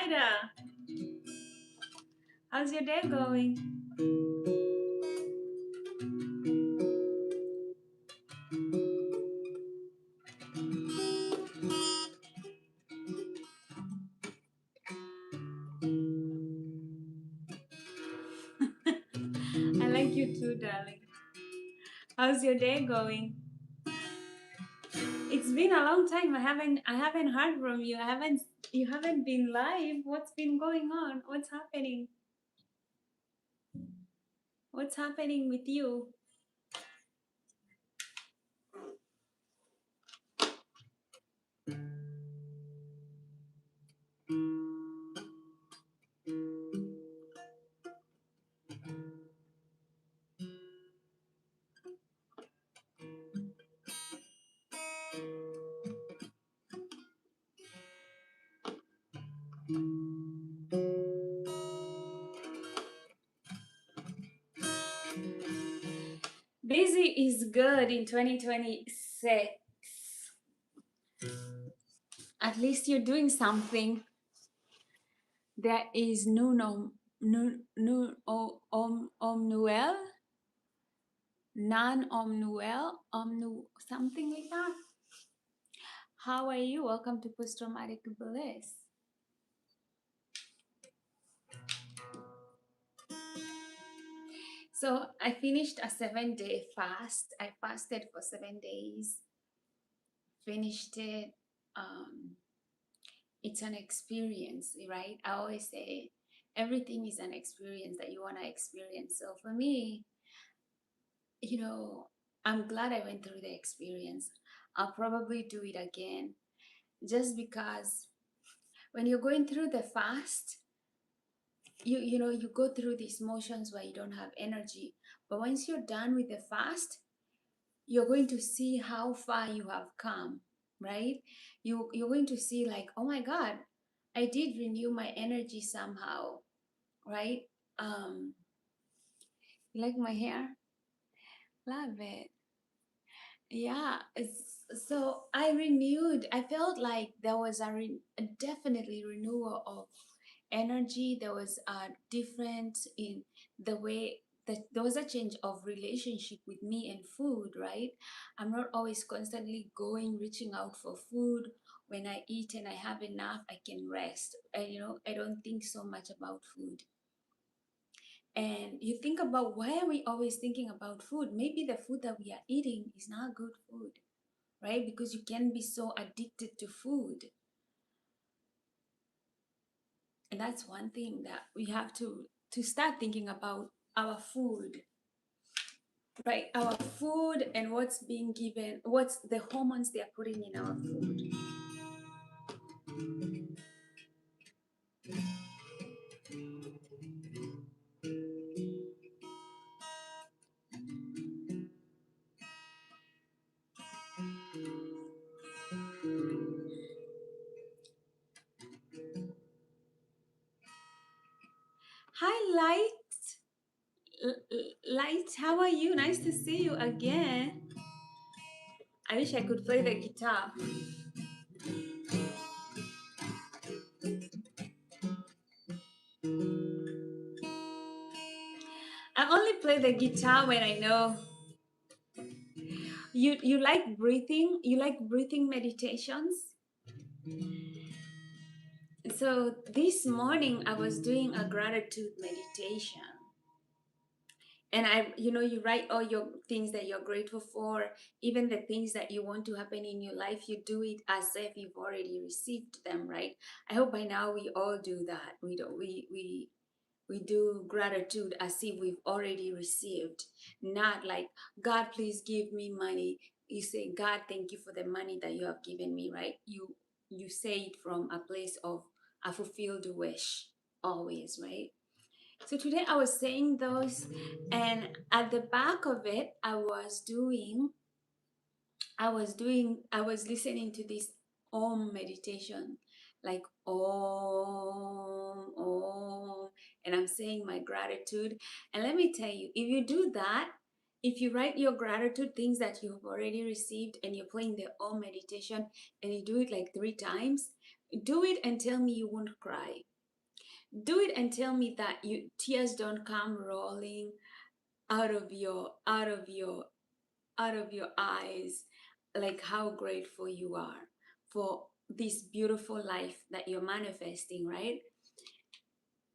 Ida. How's your day going? I like you too, darling. How's your day going? It's been a long time. I haven't heard from you. You haven't been live. What's been going on? What's happening? What's happening with you? Busy is good in 2026. At least you're doing something. There is Noel, non-omnuel, omnu something like that. How are you? Welcome to Post-Traumatic Bliss. So I finished a 7-day fast. I fasted for 7 days. Finished it. It's an experience, right? I always say everything is an experience that you want to experience. So for me, I'm glad I went through the experience. I'll probably do it again just because when you're going through the fast, you go through these motions where you don't have energy. But once you're done with the fast, you're going to see how far you have come, right? You're going to see like, oh my God, I did renew my energy somehow, right? You like my hair? Love it. Yeah, so I felt like there was a definitely renewal of energy. There was a difference in the way that there was a change of relationship with me and food, right? I'm not always constantly reaching out for food. When I eat and I have enough, I can rest. I don't think so much about food. And you think about, why are we always thinking about food? Maybe the food that we are eating is not good food, right? Because you can be so addicted to food. And that's one thing that we have to start thinking about, our food, right? Our food and what's being given, what's the hormones they are putting in our food. Hi, Light. Light, how are you? Nice to see you again. I wish I could play the guitar. I only play the guitar when I know. You like breathing? You like breathing meditations? So this morning I was doing a gratitude meditation. And you write all your things that you're grateful for, even the things that you want to happen in your life. You do it as if you've already received them, right? I hope by now we all do that. We do gratitude as if we've already received, not like, God, please give me money. You say, God, thank you for the money that you have given me, right? You say it from a place of a fulfilled wish, always, right? So today I was saying those, and at the back of it, I was listening to this Om meditation, like Om, and I'm saying my gratitude. And let me tell you, if you do that, if you write your gratitude, things that you have already received, and you're playing the Om meditation, and you do it like 3 times, do it and tell me you won't cry. Do it and tell me that you tears don't come rolling out of your eyes, like how grateful you are for this beautiful life that you're manifesting, right?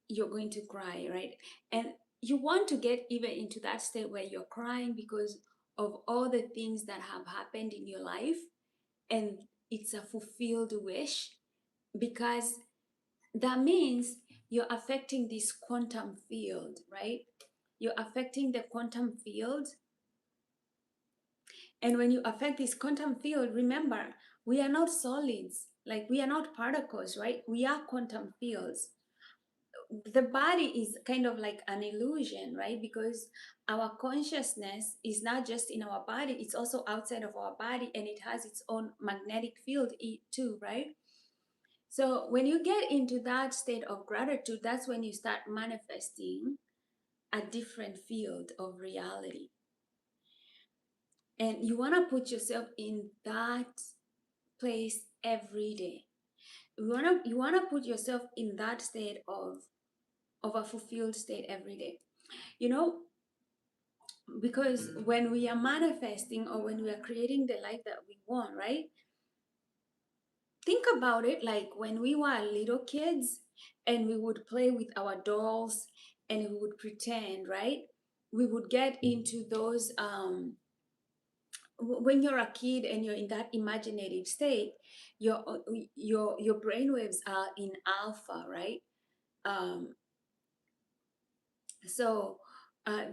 You're going to cry, right? And you want to get even into that state where you're crying because of all the things that have happened in your life, and it's a fulfilled wish, because that means you're affecting this quantum field, right? You're affecting the quantum field. And when you affect this quantum field, remember, we are not solids, like we are not particles, right? We are quantum fields. The body is kind of like an illusion, right? Because our consciousness is not just in our body, it's also outside of our body, and it has its own magnetic field too, right? So when you get into that state of gratitude, that's when you start manifesting a different field of reality. And you want to put yourself in that place every day. You want to put yourself in that state of a fulfilled state every day. You know, because when we are manifesting or when we are creating the life that we want, right? Think about it like when we were little kids and we would play with our dolls and we would pretend, right? We would get into those when you're a kid and you're in that imaginative state, your brain waves are in alpha, right? um so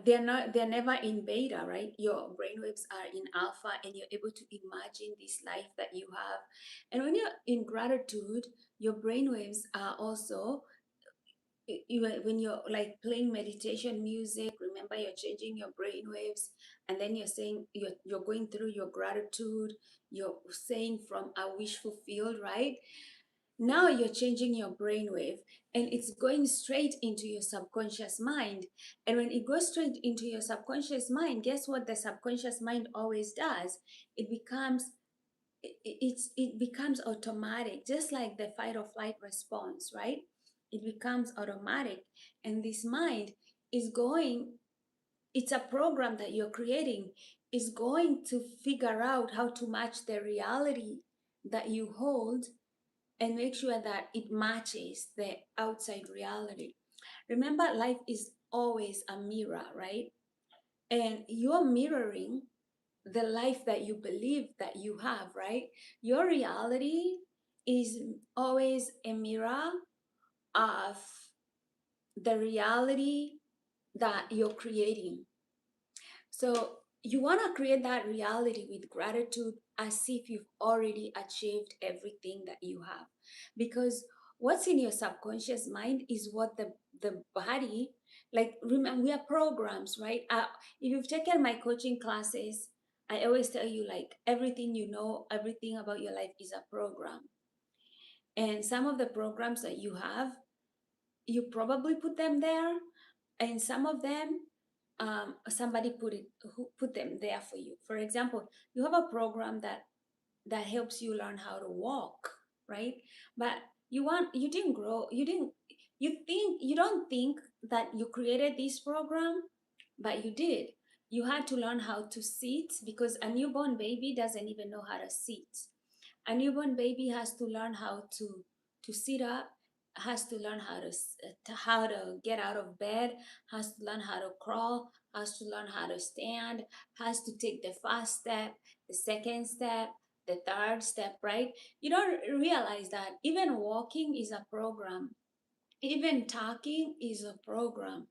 they're never in beta, right? Your brainwaves are in alpha and you're able to imagine this life that you have. And when you're in gratitude, your brainwaves are also, when you're like playing meditation music, remember you're changing your brainwaves, and then you're saying you're going through your gratitude, you're saying from a wish fulfilled, right? Now you're changing your brainwave and it's going straight into your subconscious mind. And when it goes straight into your subconscious mind, guess what the subconscious mind always does? It becomes it becomes automatic, just like the fight or flight response, right? It becomes automatic. And this mind is going, it's a program that you're creating, is going to figure out how to match the reality that you hold and make sure that it matches the outside reality. Remember, life is always a mirror, right? And you're mirroring the life that you believe that you have, right? Your reality is always a mirror of the reality that you're creating. So you want to create that reality with gratitude as if you've already achieved everything that you have. Because what's in your subconscious mind is what the body, like, remember, we are programs, right? If you've taken my coaching classes, I always tell you, like, everything you know, everything about your life is a program. And some of the programs that you have, you probably put them there, and some of them somebody put them there for you. For example, you have a program that helps you learn how to walk, right? But you didn't grow, you don't think that you created this program, but you did. You had to learn how to sit, because a newborn baby doesn't even know how to sit. A newborn baby has to learn how to sit up, has to learn how to get out of bed, has to learn how to crawl, has to learn how to stand, has to take the first step, the second step, the third step, right? You don't realize that even walking is a program, even talking is a program,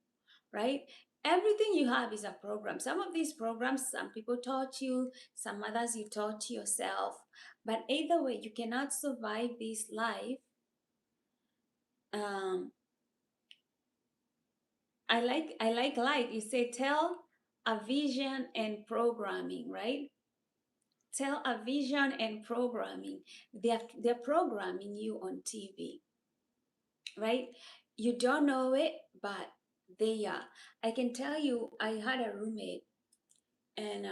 right? Everything you have is a program. Some of these programs, some people taught you, some others you taught yourself. But either way, you cannot survive this life. Um, I like light. You say tell a vision and programming, right? Tell a vision and programming. They're programming you on TV, right? You don't know it, but they are. I can tell you, I had a roommate, and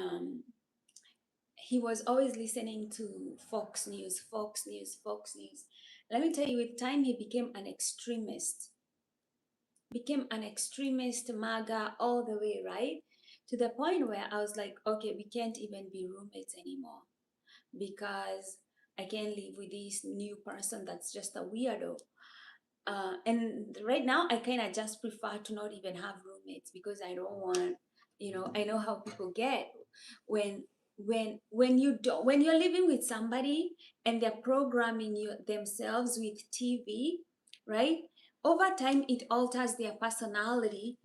he was always listening to Fox News, Fox News, Fox News. Let me tell you, with time, he became an extremist. became an extremist MAGA all the way, right? To the point where I was like, okay, we can't even be roommates anymore because I can't live with this new person that's just a weirdo. And right now, I kind of just prefer to not even have roommates because I don't want, I know how people get when when you're living with somebody and they're programming themselves with TV, right? Over time, it alters their personality,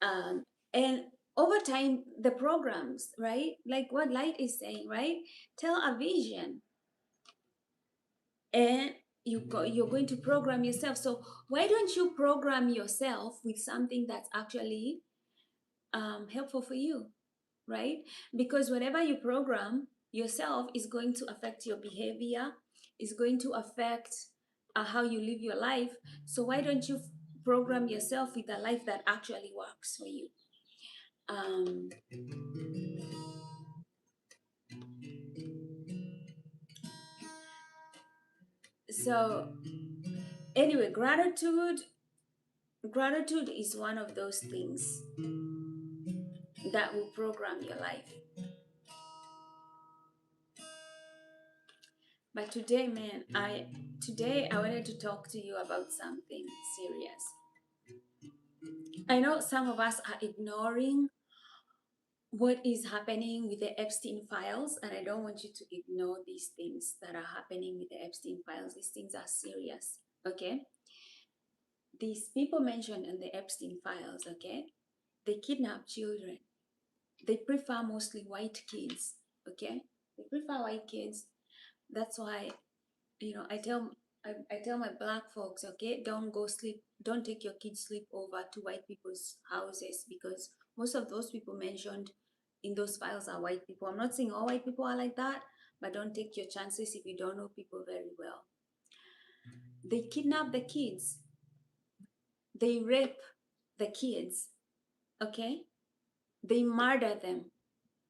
um, and over time, the programs, right? Like what Light is saying, right? Television, and you're going to program yourself. So why don't you program yourself with something that's actually helpful for you, right? Because whatever you program yourself is going to affect your behavior, is going to affect how you live your life. So why don't you program yourself with a life that actually works for you? um, so anyway, gratitude is one of those things that will program your life. But today, man, I wanted to talk to you about something serious. I know some of us are ignoring what is happening with the Epstein files, and I don't want you to ignore these things that are happening with the Epstein files. These things are serious, okay? These people mentioned in the Epstein files, okay? They kidnap children. They prefer mostly white kids, okay? They prefer white kids. That's why, I tell my black folks, okay, don't go sleep, don't take your kids sleep over to white people's houses because most of those people mentioned in those files are white people. I'm not saying all white people are like that, but don't take your chances if you don't know people very well. They kidnap the kids, they rape the kids, okay? They murder them.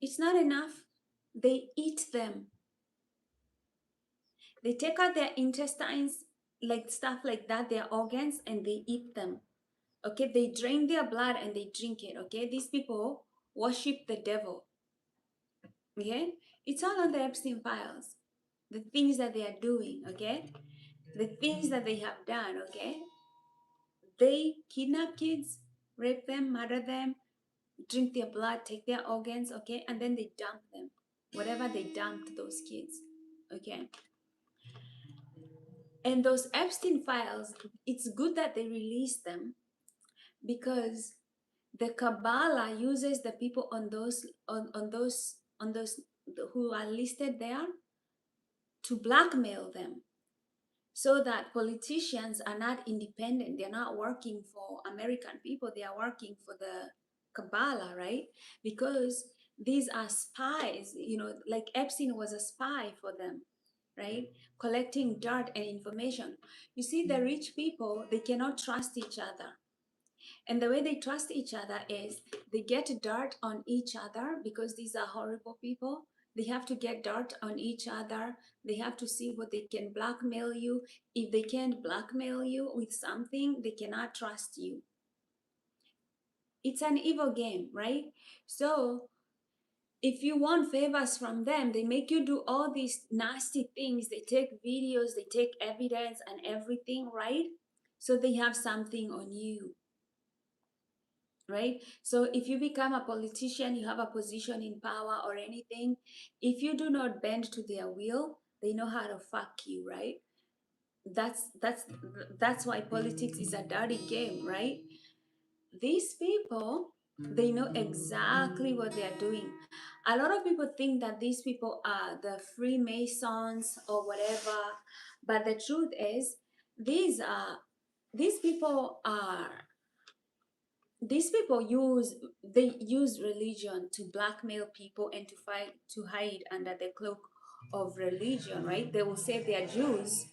It's not enough. They eat them. They take out their intestines, like stuff like that, their organs, and they eat them. Okay, they drain their blood and they drink it. Okay, these people worship the devil. Okay, it's all on the Epstein files. The things that they are doing. Okay, the things that they have done. Okay, they kidnap kids, rape them, murder them, drink their blood, take their organs. Okay, and then they dump them. Whatever they dumped those kids. Okay, and those Epstein files, it's good that they release them because the Kabbalah uses the people on those who are listed there to blackmail them so that politicians are not independent. They're not working for American people, they are working for the Kabbalah, right? Because these are spies, like Epstein was a spy for them, right? Collecting dirt and information. You see, the rich people, they cannot trust each other. And the way they trust each other is they get dirt on each other because these are horrible people. They have to get dirt on each other. They have to see what they can blackmail you. If they can't blackmail you with something, they cannot trust you. It's an evil game, right? So if you want favors from them, they make you do all these nasty things. They take videos, they take evidence and everything, right? So they have something on you, right? So if you become a politician, you have a position in power or anything, if you do not bend to their will, they know how to fuck you, right? That's why politics is a dirty game, right? These people, they know exactly what they are doing. A lot of people think that these people are the Freemasons or whatever, but the truth is, these people are these people use religion to blackmail people and to fight to hide under the cloak of religion, right? They will say they are Jews,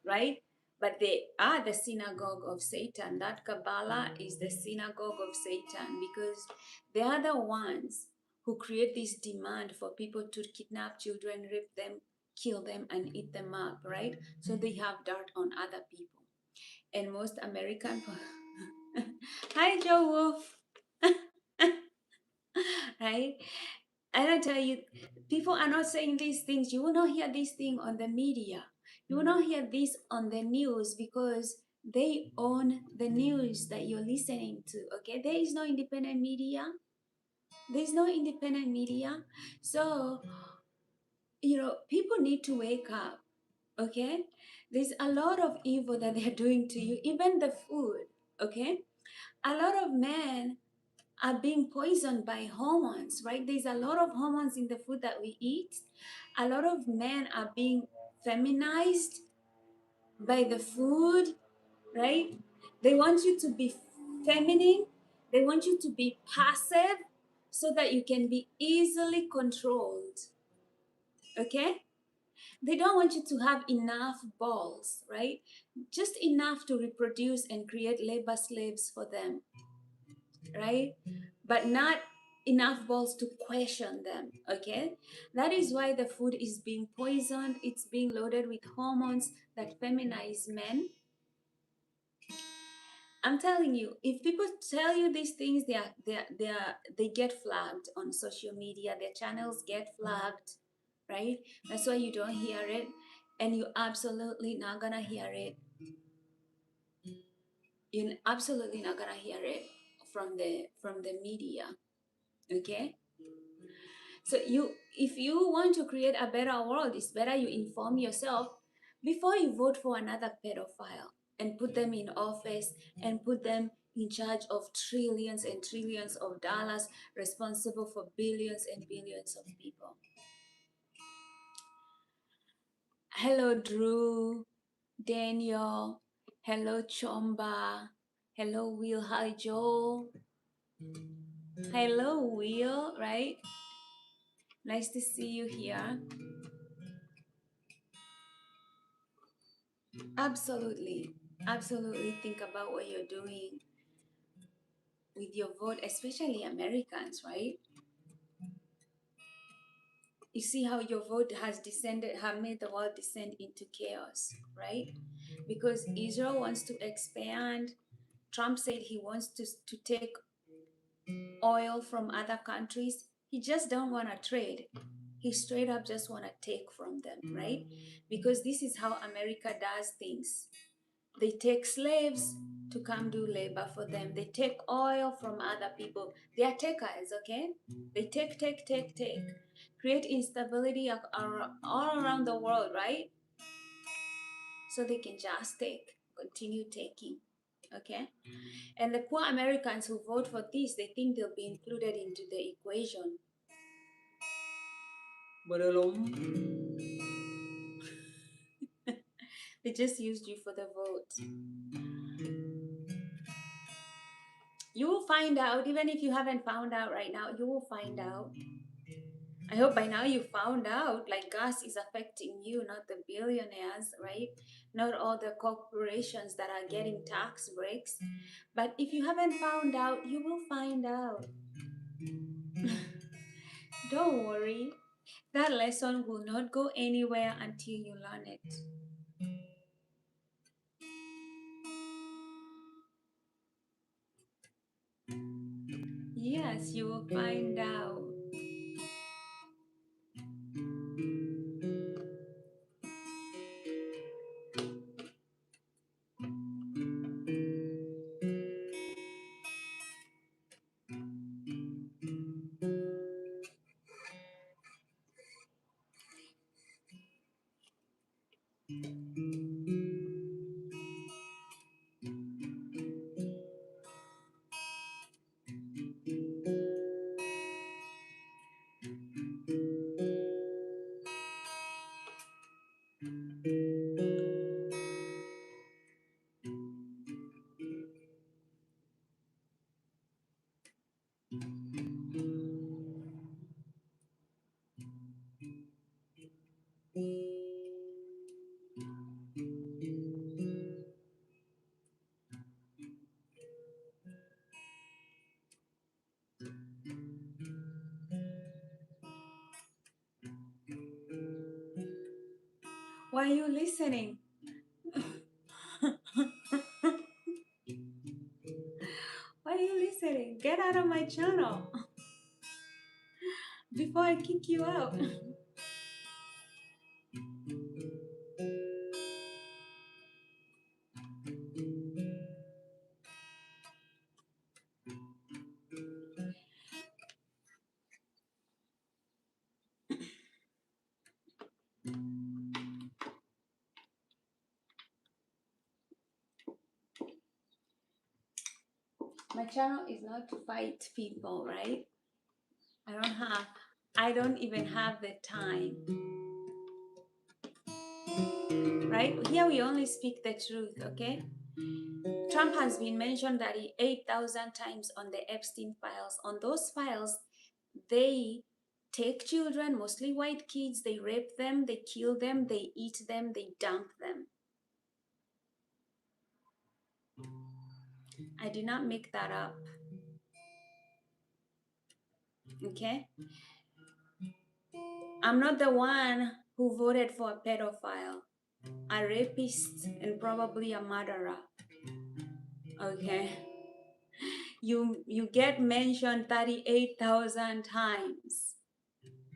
right? But they are the synagogue of Satan. That Kabbalah is the synagogue of Satan because they are the ones who create this demand for people to kidnap children, rape them, kill them, and eat them up, right? So they have dirt on other people. And most American Hi, Joe Wolf. Right? And I tell you, people are not saying these things. You will not hear these things on the media. You will not hear this on the news because they own the news that you're listening to. Okay, there is no independent media. There's no independent media. So, people need to wake up. Okay, there's a lot of evil that they're doing to you, even the food. Okay, a lot of men are being poisoned by hormones, right? There's a lot of hormones in the food that we eat. A lot of men are being feminized by the food, right? They want you to be feminine, they want you to be passive so that you can be easily controlled, okay? They don't want you to have enough balls, right? Just enough to reproduce and create labor slaves for them, right? But not enough balls to question them, okay? That is why the food is being poisoned. It's being loaded with hormones that feminize men. I'm telling you, if people tell you these things, they get flagged on social media. Their channels get flagged, right? That's why you don't hear it, and you absolutely not gonna hear it. You're absolutely not gonna hear it from the media, okay? So if you want to create a better world, it's better you inform yourself before you vote for another pedophile and put them in office and put them in charge of trillions and trillions of dollars, responsible for billions and billions of people. Hello, Drew, Daniel. Hello, Chomba. Hello, Will. Hi, Joel. Hello, Will, right? Nice to see you here. Absolutely. Absolutely think about what you're doing with your vote, especially Americans, right? You see how your vote has descended, have made the world descend into chaos, right? Because Israel wants to expand. Trump said he wants to take oil from other countries. He just don't want to trade. He straight up just want to take from them, right? Because this is how America does things. They take slaves to come do labor for them. They take oil from other people. They are takers, okay? They take. Create instability all around the world, right? So they can just take, continue taking, okay? And the poor Americans who vote for this, they think they'll be included into the equation. They just used you for the vote. You will find out, even if you haven't found out right now, you will find out. I hope by now you found out like gas is affecting you, not the billionaires, right? Not all the corporations that are getting tax breaks. But if you haven't found out, you will find out. Don't worry. That lesson will not go anywhere until you learn it. Yes, you will find out. Why are you listening? out of my channel before I kick you out. My channel is not to fight people, right? I don't have, I don't even have the time, right? Here we only speak the truth, okay? Trump has been mentioned that he 8,000 times on the Epstein files. On those files, they take children, mostly white kids, they rape them, they kill them, they eat them, they dump them. I did not make that up, okay? I'm not the one who voted for a pedophile, a rapist, and probably a murderer, okay? You get mentioned 38,000 times,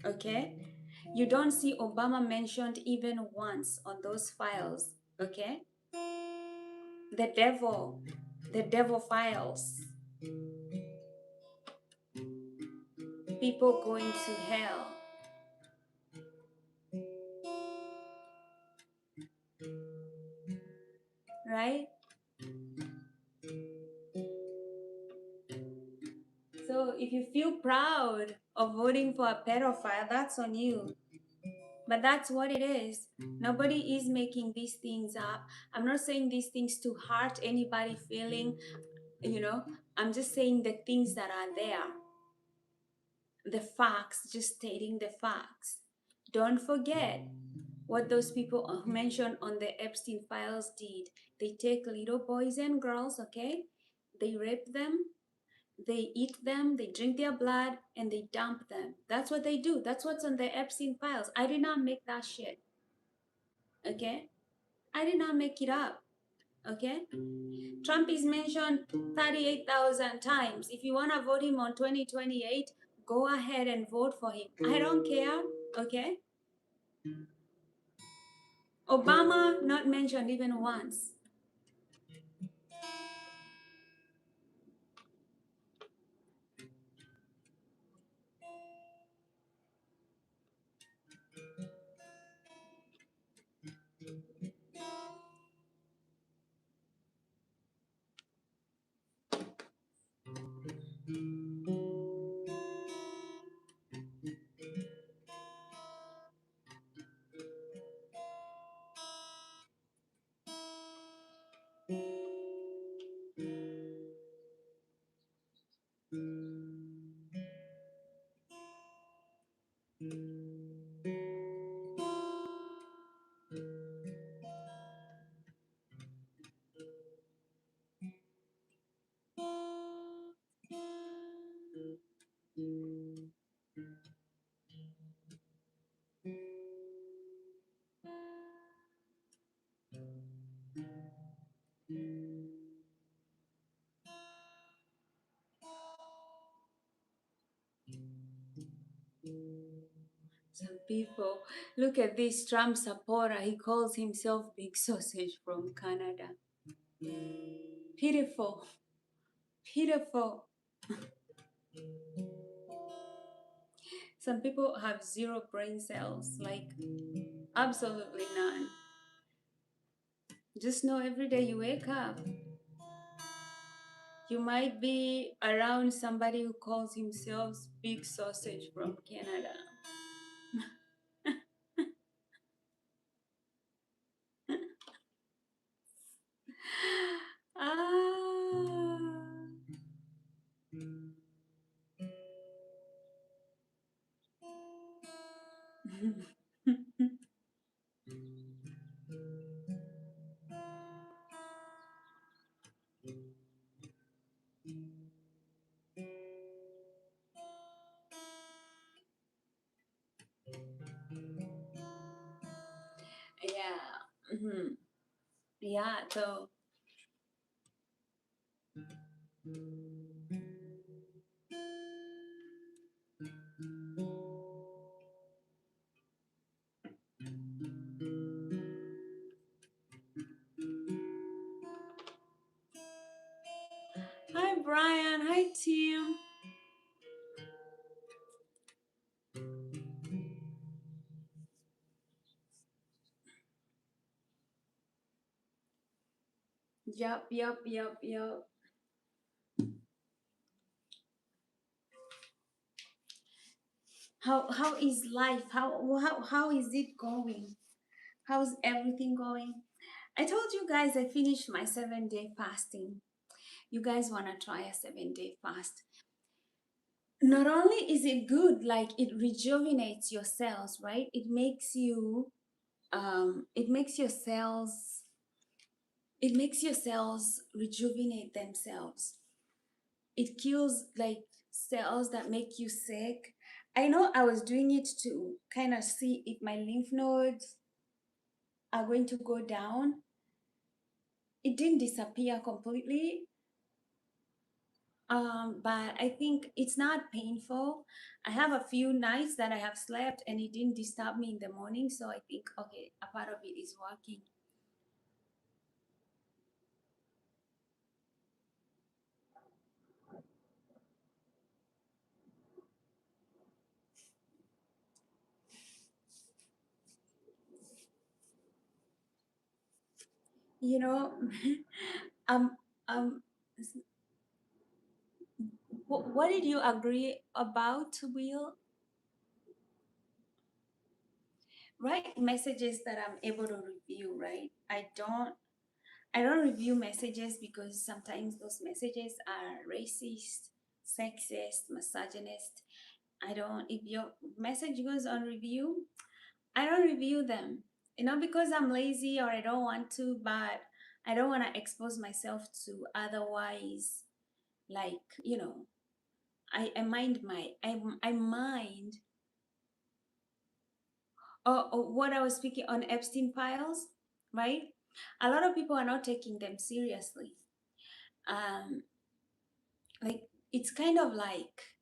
okay? You don't see Obama mentioned even once on those files, okay? The devil files, people going to hell, right? So if you feel proud of voting for a pedophile, that's on you. But that's what it is. Nobody is making these things up. I'm not saying these things to hurt anybody feeling, you know. I'm just saying the things that are there. The facts, just stating the facts. Don't forget what those people mentioned on the Epstein Files did. They take little boys and girls, okay? They rape them, they eat them, they drink their blood, and they dump them. That's what they do. That's what's on the Epstein Files. I did not make that shit, okay? I did not make it up, okay? Trump is mentioned 38,000 times. If you want to vote him on 2028, go ahead and vote for him. I don't care, okay? Obama, not mentioned even once. Some people, look at this Trump supporter. He calls himself Big Sausage from Canada. Pitiful, pitiful. Some people have zero brain cells, like absolutely none. Just know every day you wake up, you might be around somebody who calls himself Big Sausage from Canada. Ah. Yeah. Mhm. Yeah. So Yup, yup, yup, yup. How is life? How is it going? How's everything going? I told you guys I finished my 7 day fasting. You guys wanna try a 7 day fast? Not only is it good, like it rejuvenates your cells, right? It makes your cells, it makes your cells rejuvenate themselves. It kills like cells that make you sick. I know I was doing it to kind of see if my lymph nodes are going to go down. It didn't disappear completely, but I think it's not painful. I have a few nights that I have slept and it didn't disturb me in the morning, so I think okay, a part of it is working. You know, um, um, what did you agree about, Will? Write messages that I'm able to review, right? I don't review messages because sometimes those messages are racist, sexist, misogynist. I don't If your message goes on review, I don't review them. Not because I'm lazy or I don't want to, but I don't want to expose myself to otherwise, like, I mind my I mind. What I was speaking on Epstein Files, right? A lot of people are not taking them seriously. Um, like it's kind of like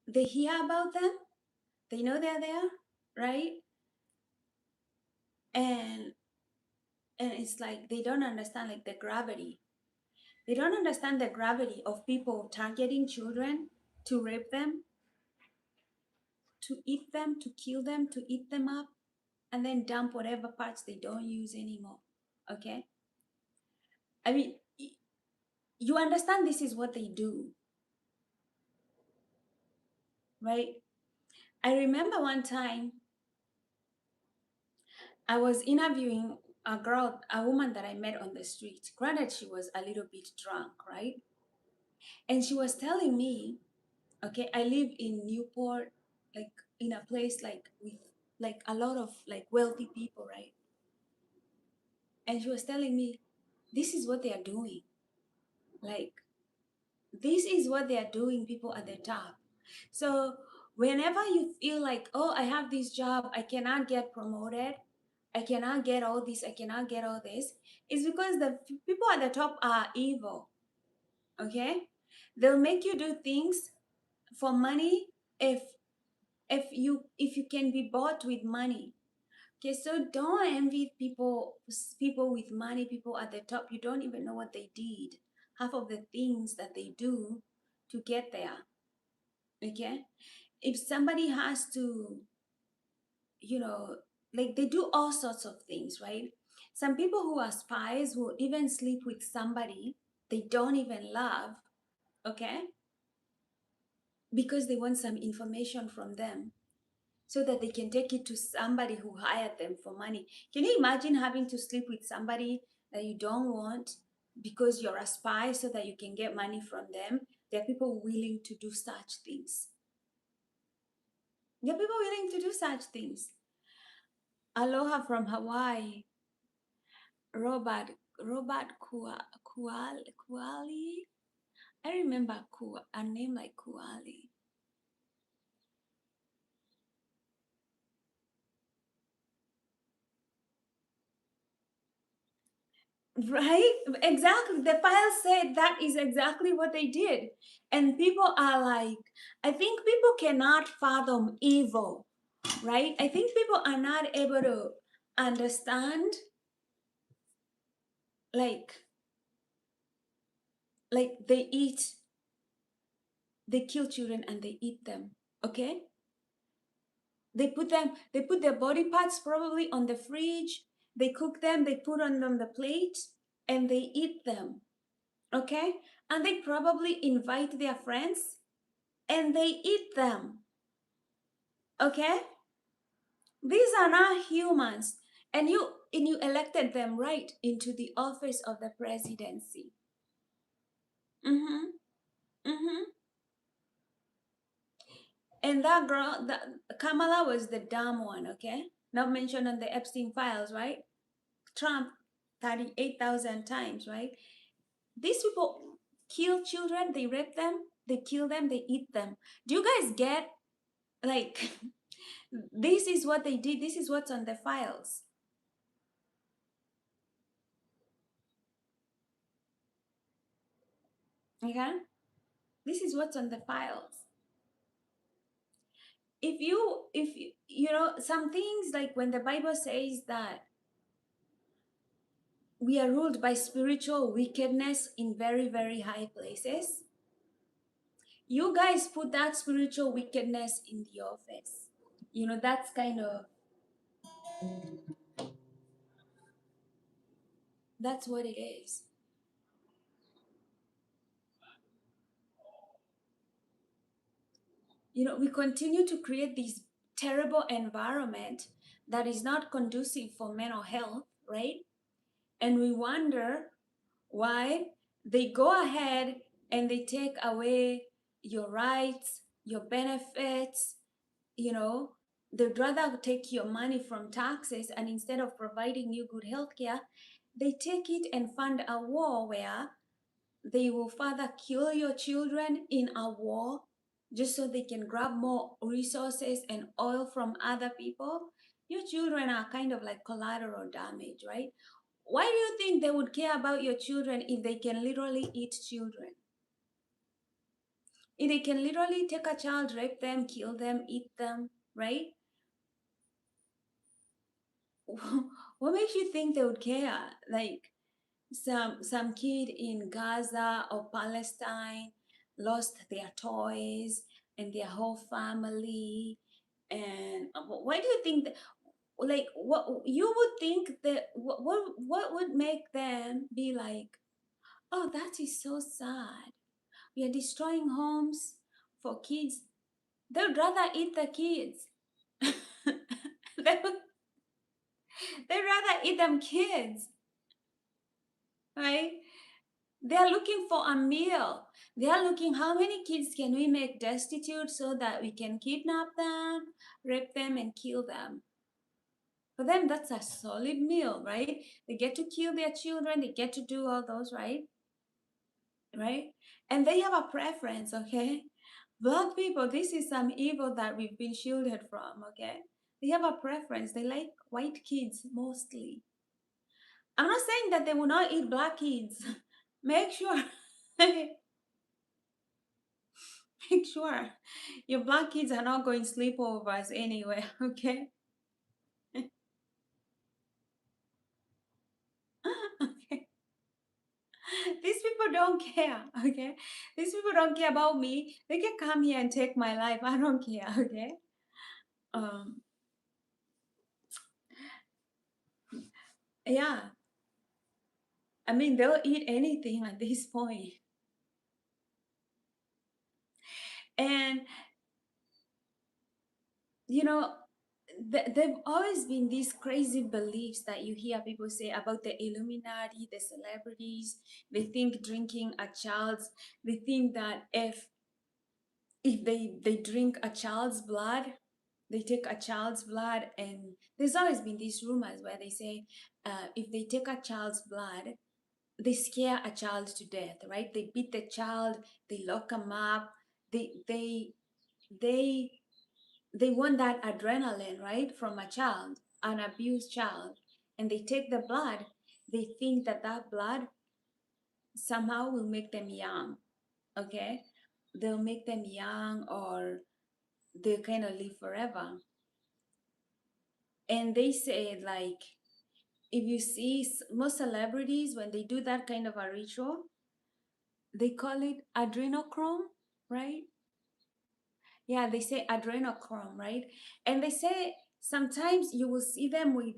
they hear about them, they know they're there, right? And it's like they don't understand like the gravity. They don't understand the gravity of people targeting children to rape them, to eat them, to kill them, to eat them up, and then dump whatever parts they don't use anymore. Okay? I mean, you understand this is what they do, right? I remember one time I was interviewing a woman that I met on the street. Granted, she was a little bit drunk, right? And she was telling me, okay, I live in Newport, like in a place like with like a lot of like wealthy people, right? And she was telling me, this is what they are doing. Like, this is what they are doing, people at the top. So whenever you feel like, oh, I have this job, I cannot get promoted, I cannot get all this, I cannot get all this, it's because the people at the top are evil. Okay? They'll make you do things for money if if you can be bought with money. Okay, so don't envy people with money, people at the top. You don't even know what they did. Half of the things that they do to get there. Okay? If somebody has to, you know, like they do all sorts of things, right? Some people who are spies will even sleep with somebody they don't even love, okay? Because they want some information from them so that they can take it to somebody who hired them for money. Can you imagine having to sleep with somebody that you don't want because you're a spy so that you can get money from them? There are people willing to do such things. There are people willing to do such things. Aloha from Hawaii. Robert Kuali. I remember a name like Kuali. Right? Exactly. The file said that is exactly what they did. And people are like, I think people cannot fathom evil, right? I think people are not able to understand like they they kill children and they eat them. Okay? They put their body parts probably on the fridge. They cook them, they put on them the plate, and they eat them. Okay? And they probably invite their friends and they eat them. Okay? These are not humans. And you elected them right into the office of the presidency. Mm-hmm. Mm-hmm. And that girl, Kamala was the dumb one, okay? Not mentioned on the Epstein Files, right? Trump 38,000 times, right? These people kill children, they rape them, they kill them, they eat them. Do you guys get, like, this is what they did, this is what's on the files, okay? This is what's on the files. If you know some things, like when the Bible says that we are ruled by spiritual wickedness in very, very high places, you guys put that spiritual wickedness in the office. That's kind of, that's what it is. We continue to create this terrible environment that is not conducive for mental health, right? And we wonder why they go ahead and they take away your rights, your benefits. you know they'd rather take your money from taxes, and instead of providing you good health care, they take it and fund a war where they will further kill your children in a war, just so they can grab more resources and oil from other people. Your children are kind of like collateral damage, right? Why do you think they would care about your children if they can literally eat children? If they can literally take a child, rape them, kill them, eat them, right? What makes you think they would care? Like, some kid in Gaza or Palestine lost their toys and their whole family. And why do you think that, like, what you would think that, what would make them be like, oh, that is so sad, we are destroying homes for kids? They'd rather eat the kids. they would, they'd rather eat them kids, right? They are looking for a meal. They are looking, how many kids can we make destitute so that we can kidnap them, rape them, and kill them? For them, that's a solid meal, right? They get to kill their children, they get to do all those, right? Right? And they have a preference, okay? Black people, this is some evil that we've been shielded from, okay? They have a preference. They like white kids mostly. I'm not saying that they will not eat black kids. Make sure. Make sure your black kids are not going sleepovers anywhere, okay? Okay. These people don't care, okay? These people don't care about me. They can come here and take my life. I don't care, okay? Um, yeah. I mean, they'll eat anything at this point. And, you know, there've always been these crazy beliefs that you hear people say about the Illuminati, the celebrities. They think drinking a child's, they think that if they drink a child's blood, they take a child's blood, and there's always been these rumors where they say, if they take a child's blood, they scare a child to death, right? They beat the child, they lock them up, they they they want that adrenaline, right, from a child, an abused child, and they take the blood. They think that that blood somehow will make them young, okay? They'll make them young, or they'll kind of live forever. And they say, like, if you see most celebrities, when they do that kind of a ritual, they call it adrenochrome, right? Yeah, they say adrenochrome, right? And they say sometimes you will see them with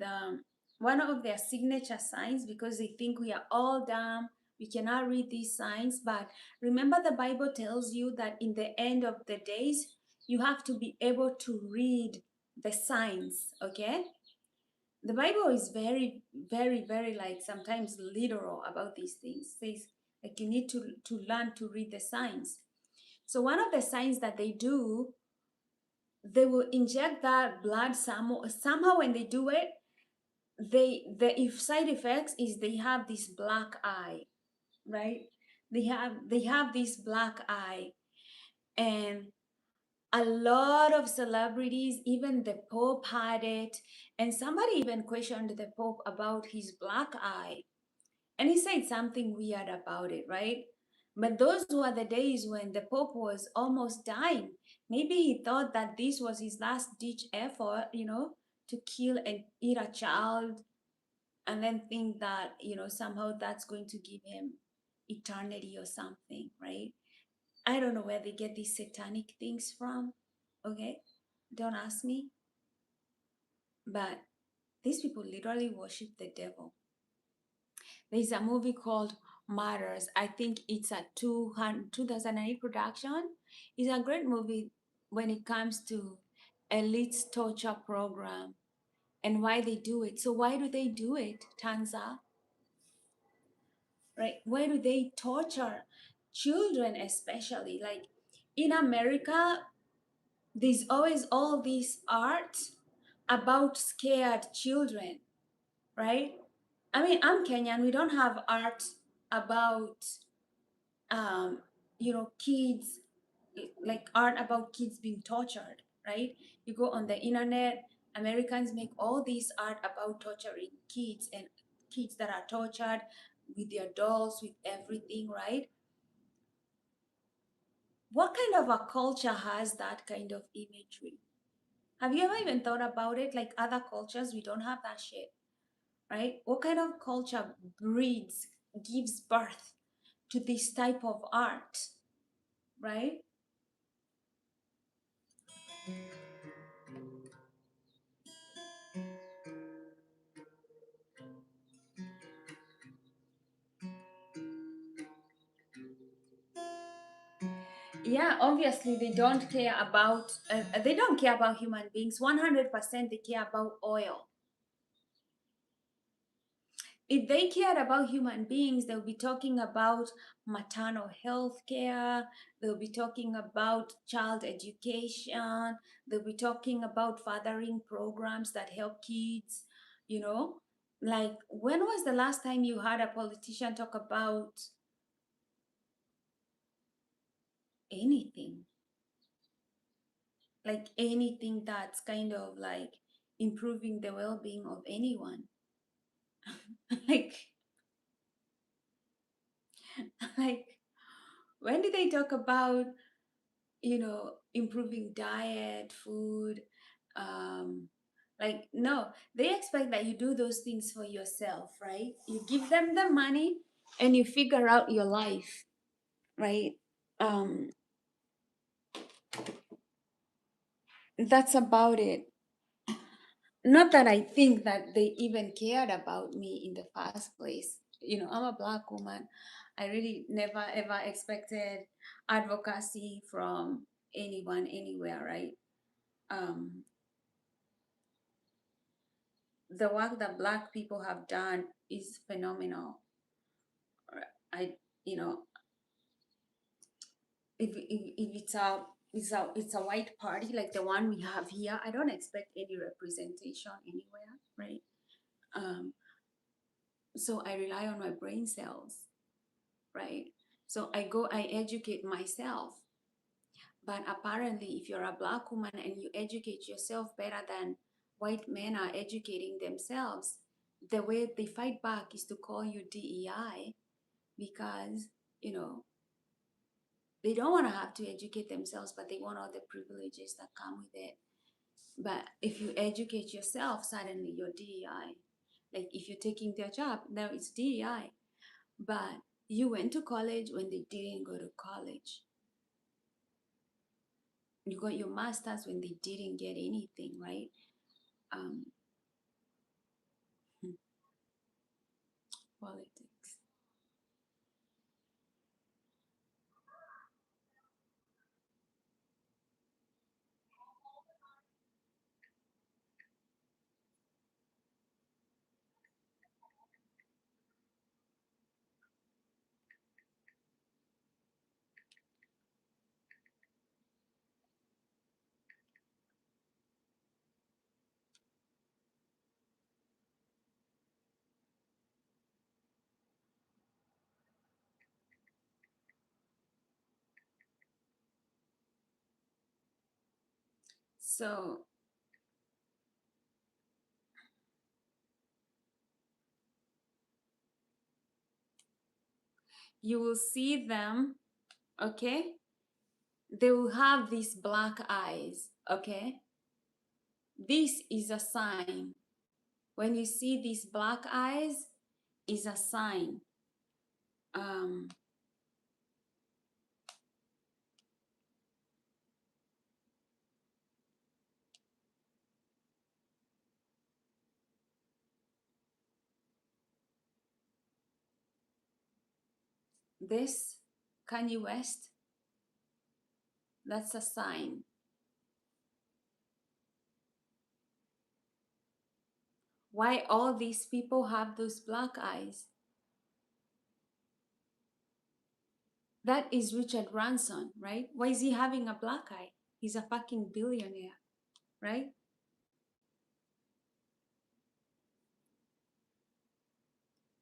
one of their signature signs, because they think we are all dumb, we cannot read these signs. But remember, the Bible tells you that in the end of the days, you have to be able to read the signs, okay? The Bible is very, very, very like sometimes literal about these things. It says like you need to learn to read the signs. So one of the signs that they do, they will inject that blood somehow when they do it, the if side effects is they have this black eye, right? They have this black eye, and a lot of celebrities, even the Pope had it, and somebody even questioned the Pope about his black eye, and he said something weird about it, right? But those were the days when the Pope was almost dying. Maybe he thought that this was his last ditch effort, to kill and eat a child, and then think that, somehow that's going to give him eternity or something, right? I don't know where they get these satanic things from. Okay, don't ask me. But these people literally worship the devil. There's a movie called Martyrs. I think it's a 2008 production. It's a great movie when it comes to elite's torture program and why they do it. So why do they do it, Tanza? Right? Why do they torture children, especially? Like in America, there's always all this art about scared children, right? I mean, I'm Kenyan. We don't have art about, um, kids, like art about kids being tortured, right? You go on the internet, Americans make all this art about torturing kids and kids that are tortured with their dolls, with everything, right? What kind of a culture has that kind of imagery? Have you ever even thought about it? Like other cultures, we don't have that shit, right? What kind of culture breeds, gives birth to this type of art, right? Yeah, obviously they don't care about human beings. 100% they care about oil. If they cared about human beings, they'll be talking about maternal health care, they'll be talking about child education, they'll be talking about fathering programs that help kids, you know? Like, when was the last time you heard a politician talk about anything? Like, anything that's kind of like improving the well being of anyone? like, like, when did they talk about improving diet, food? um like, no, they expect that you do those things for yourself, right? You give them the money and you figure out your life, right? um that's about it. Not that I think that they even cared about me in the first place. I'm a black woman. I really never ever expected advocacy from anyone anywhere, right? um the work that black people have done is phenomenal. I, you know, if it's a white party like the one we have here, I don't expect any representation anywhere, right? Um, so I rely on my brain cells, right? So I educate myself. But apparently, if you're a black woman and you educate yourself better than white men are educating themselves, the way they fight back is to call you DEI, because you know they don't want to have to educate themselves, but they want all the privileges that come with it. But if you educate yourself, suddenly you're DEI. Like if you're taking their job, now it's DEI. But you went to college when they didn't go to college. You got your masters when they didn't get anything, right? um Politics. So you will see them, okay? They will have these black eyes, okay? This is a sign. When you see these black eyes, is a sign. Um, this Kanye West, that's a sign. Why all these people have those black eyes? That is Richard Branson, right? Why is he having a black eye? He's a fucking billionaire, right?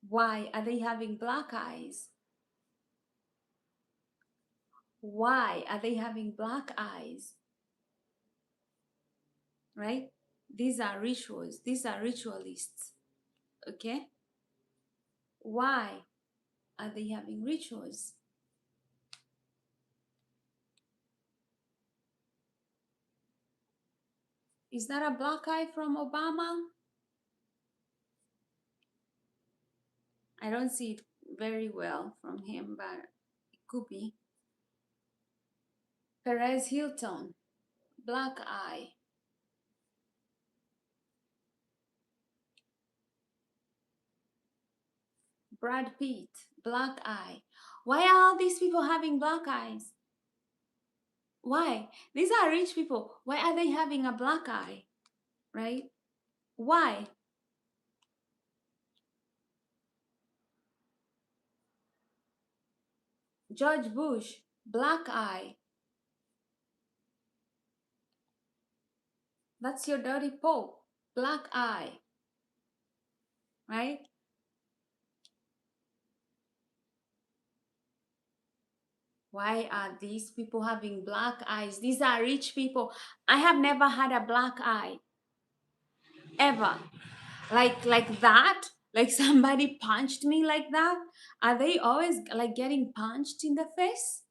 Why are they having black eyes? Why are they having black eyes? Right? These are rituals. These are ritualists. Okay? Why are they having rituals? Is that a black eye from Obama? I don't see it very well from him, but it could be. Perez Hilton, black eye. Brad Pitt, black eye. Why are all these people having black eyes? Why? These are rich people. Why are they having a black eye? Right? Why? George Bush, black eye. That's your dirty Pope, black eye. Right? Why are these people having black eyes? These are rich people. I have never had a black eye ever. Like that? Like somebody punched me like that? Are they always like getting punched in the face?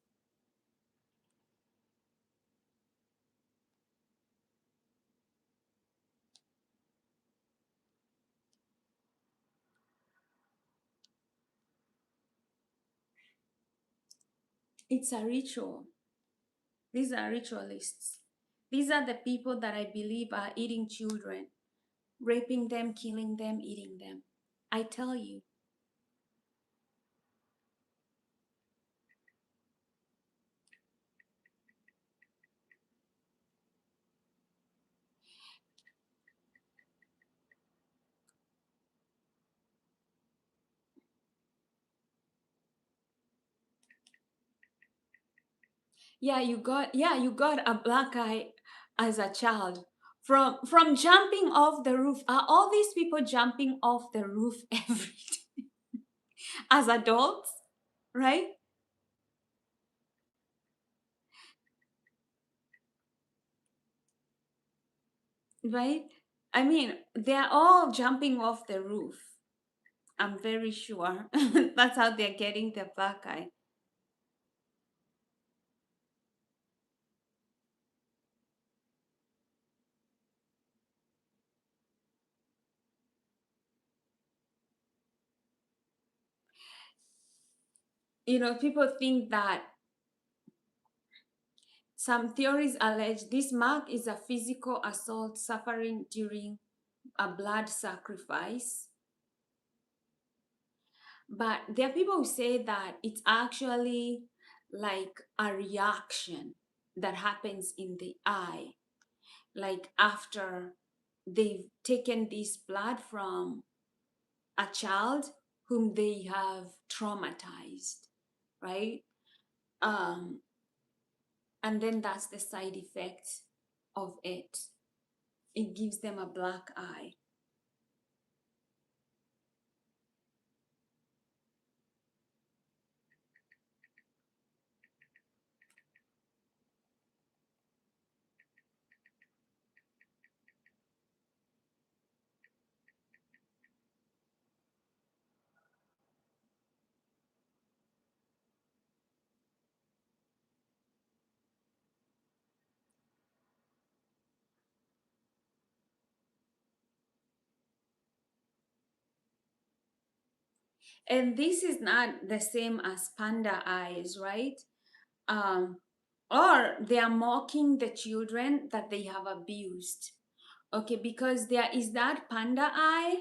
It's a ritual. These are ritualists. These are the people that I believe are eating children, raping them, killing them, eating them. I tell you. Yeah, you got a black eye as a child from jumping off the roof. Are all these people jumping off the roof every day as adults, right? Right? I mean, they're all jumping off the roof. I'm very sure that's how they're getting the black eye. People think that some theories allege this mark is a physical assault suffering during a blood sacrifice. But there are people who say that it's actually like a reaction that happens in the eye, like after they've taken this blood from a child whom they have traumatized, right? Um, and then that's the side effect of it. It gives them a black eye. And this is not the same as panda eyes, right? Um, or they are mocking the children that they have abused. Okay, because there is that panda eye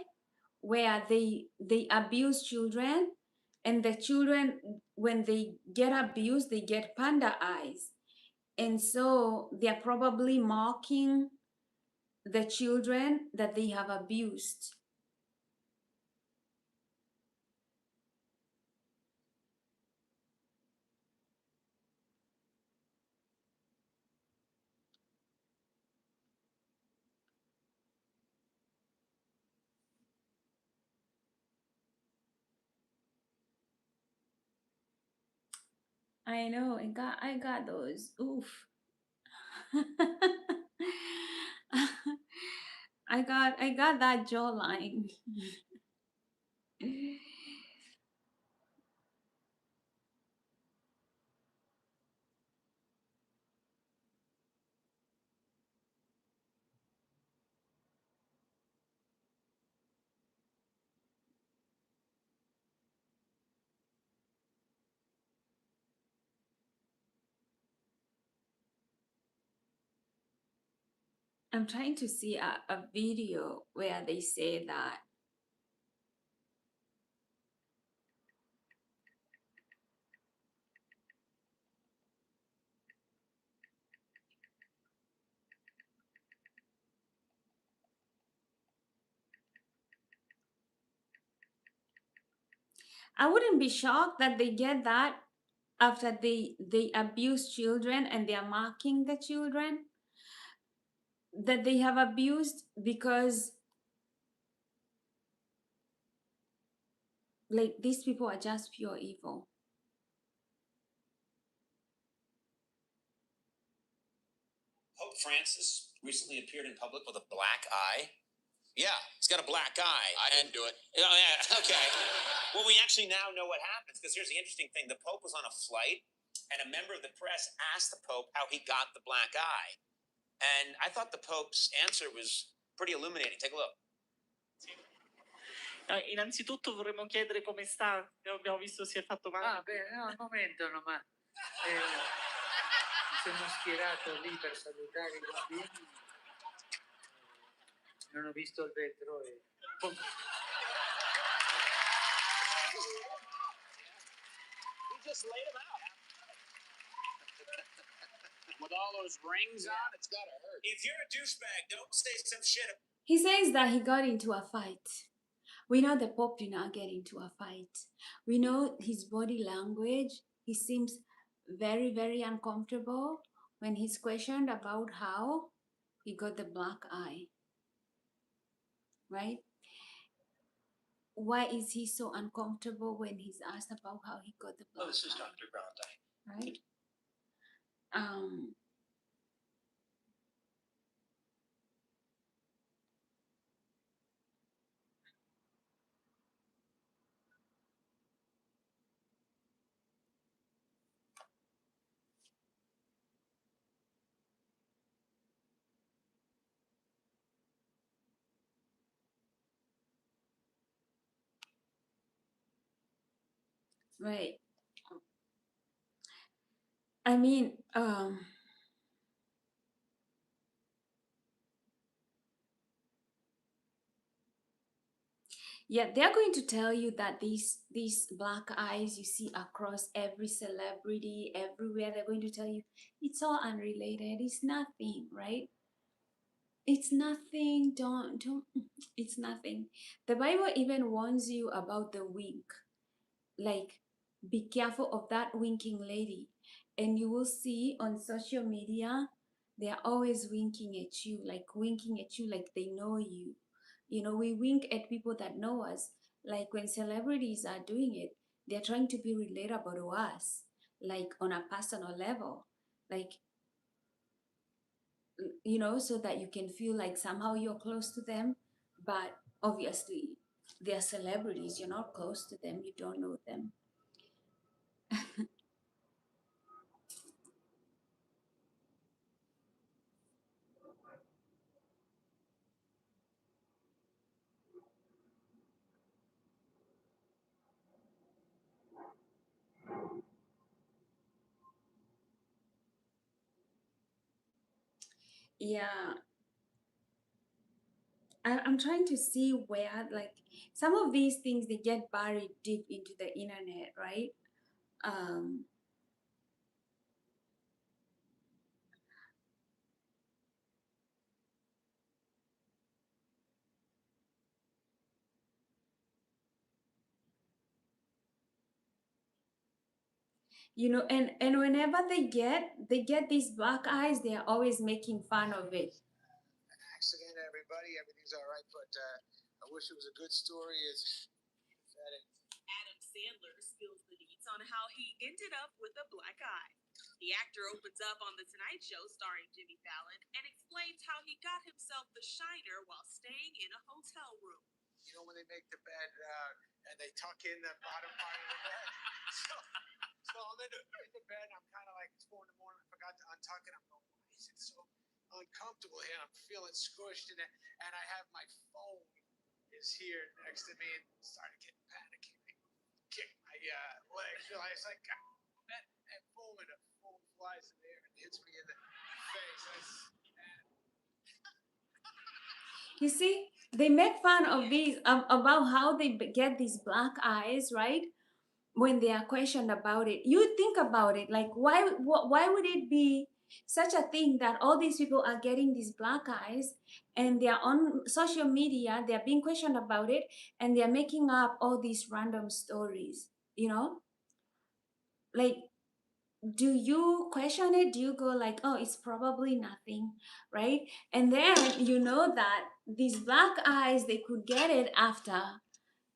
where they abuse children, and the children, when they get abused, they get panda eyes. And so they're probably mocking the children that they have abused. I know, I got those. Oof. I got that jawline. I'm trying to see a video where they say that. I wouldn't be shocked that they get that after they abuse children and they are marking the children that they have abused, because like these people are just pure evil. Pope Francis recently appeared in public with a black eye. Yeah, he's got a black eye. I didn't do it. Oh, yeah, okay. Well, we actually now know what happens, because here's the interesting thing. The Pope was on a flight, and a member of the press asked the Pope how he got the black eye. And I thought the Pope's answer was pretty illuminating. Take a look. Innanzitutto vorremmo chiedere come sta. Abbiamo visto si è fatto male. Ah, beh, no, al momento no, ma sono schierato lì per salutare i bambini. Non ho visto il vetro e... He just laid him out. With all those rings on, it's gotta hurt. If you're a douchebag, don't say some shit. He says that he got into a fight. We know the Pope did not get into a fight. We know his body language. He seems very, very uncomfortable when he's questioned about how he got the black eye. Right? Why is he so uncomfortable when he's asked about how he got the black Oh, this is eye? Dr. Grande. Right? Um, right. I mean, Yeah, they're going to tell you that these black eyes you see across every celebrity everywhere, they're going to tell you it's all unrelated. It's nothing, right? It's nothing. Don't. It's nothing. The Bible even warns you about the wink. Like, be careful of that winking lady. And you will see on social media, they are always winking at you, like they know you. You know, we wink at people that know us. Like when celebrities are doing it, they're trying to be relatable to us, like on a personal level. Like, you know, so that you can feel like somehow you're close to them. But obviously, they're celebrities. You're not close to them. You don't know them. Yeah, I'm trying to see where, like, some of these things they get buried deep into the internet, right? Um, you know, and whenever they get these black eyes, they are always making fun of it. Thanks again, everybody. Everything's all right, but I wish it was a good story. It's pathetic. Adam Sandler spills the deets on how he ended up with a black eye. The actor opens up on The Tonight Show starring Jimmy Fallon and explains how he got himself the shiner while staying in a hotel room. You know, when they make the bed and they tuck in the bottom part of the bed? So I'm in the bed, and I'm kind of like, it's 4 in the morning, I forgot to untuck it. I'm going, why is it so uncomfortable here? I'm feeling squished in it, and I have my phone is here next to me, and started getting panicky. Kick my leg. So I was like, and boom, and the phone flies in the air and hits me in the face. You see, they make fun of these about how they get these black eyes, right? When they are questioned about it, you think about it, like why would it be such a thing that all these people are getting these black eyes and they are on social media, they are being questioned about it, and they are making up all these random stories, you know? Like, do you question it? Do you go like, oh, it's probably nothing, right? And then you know that these black eyes, they could get it after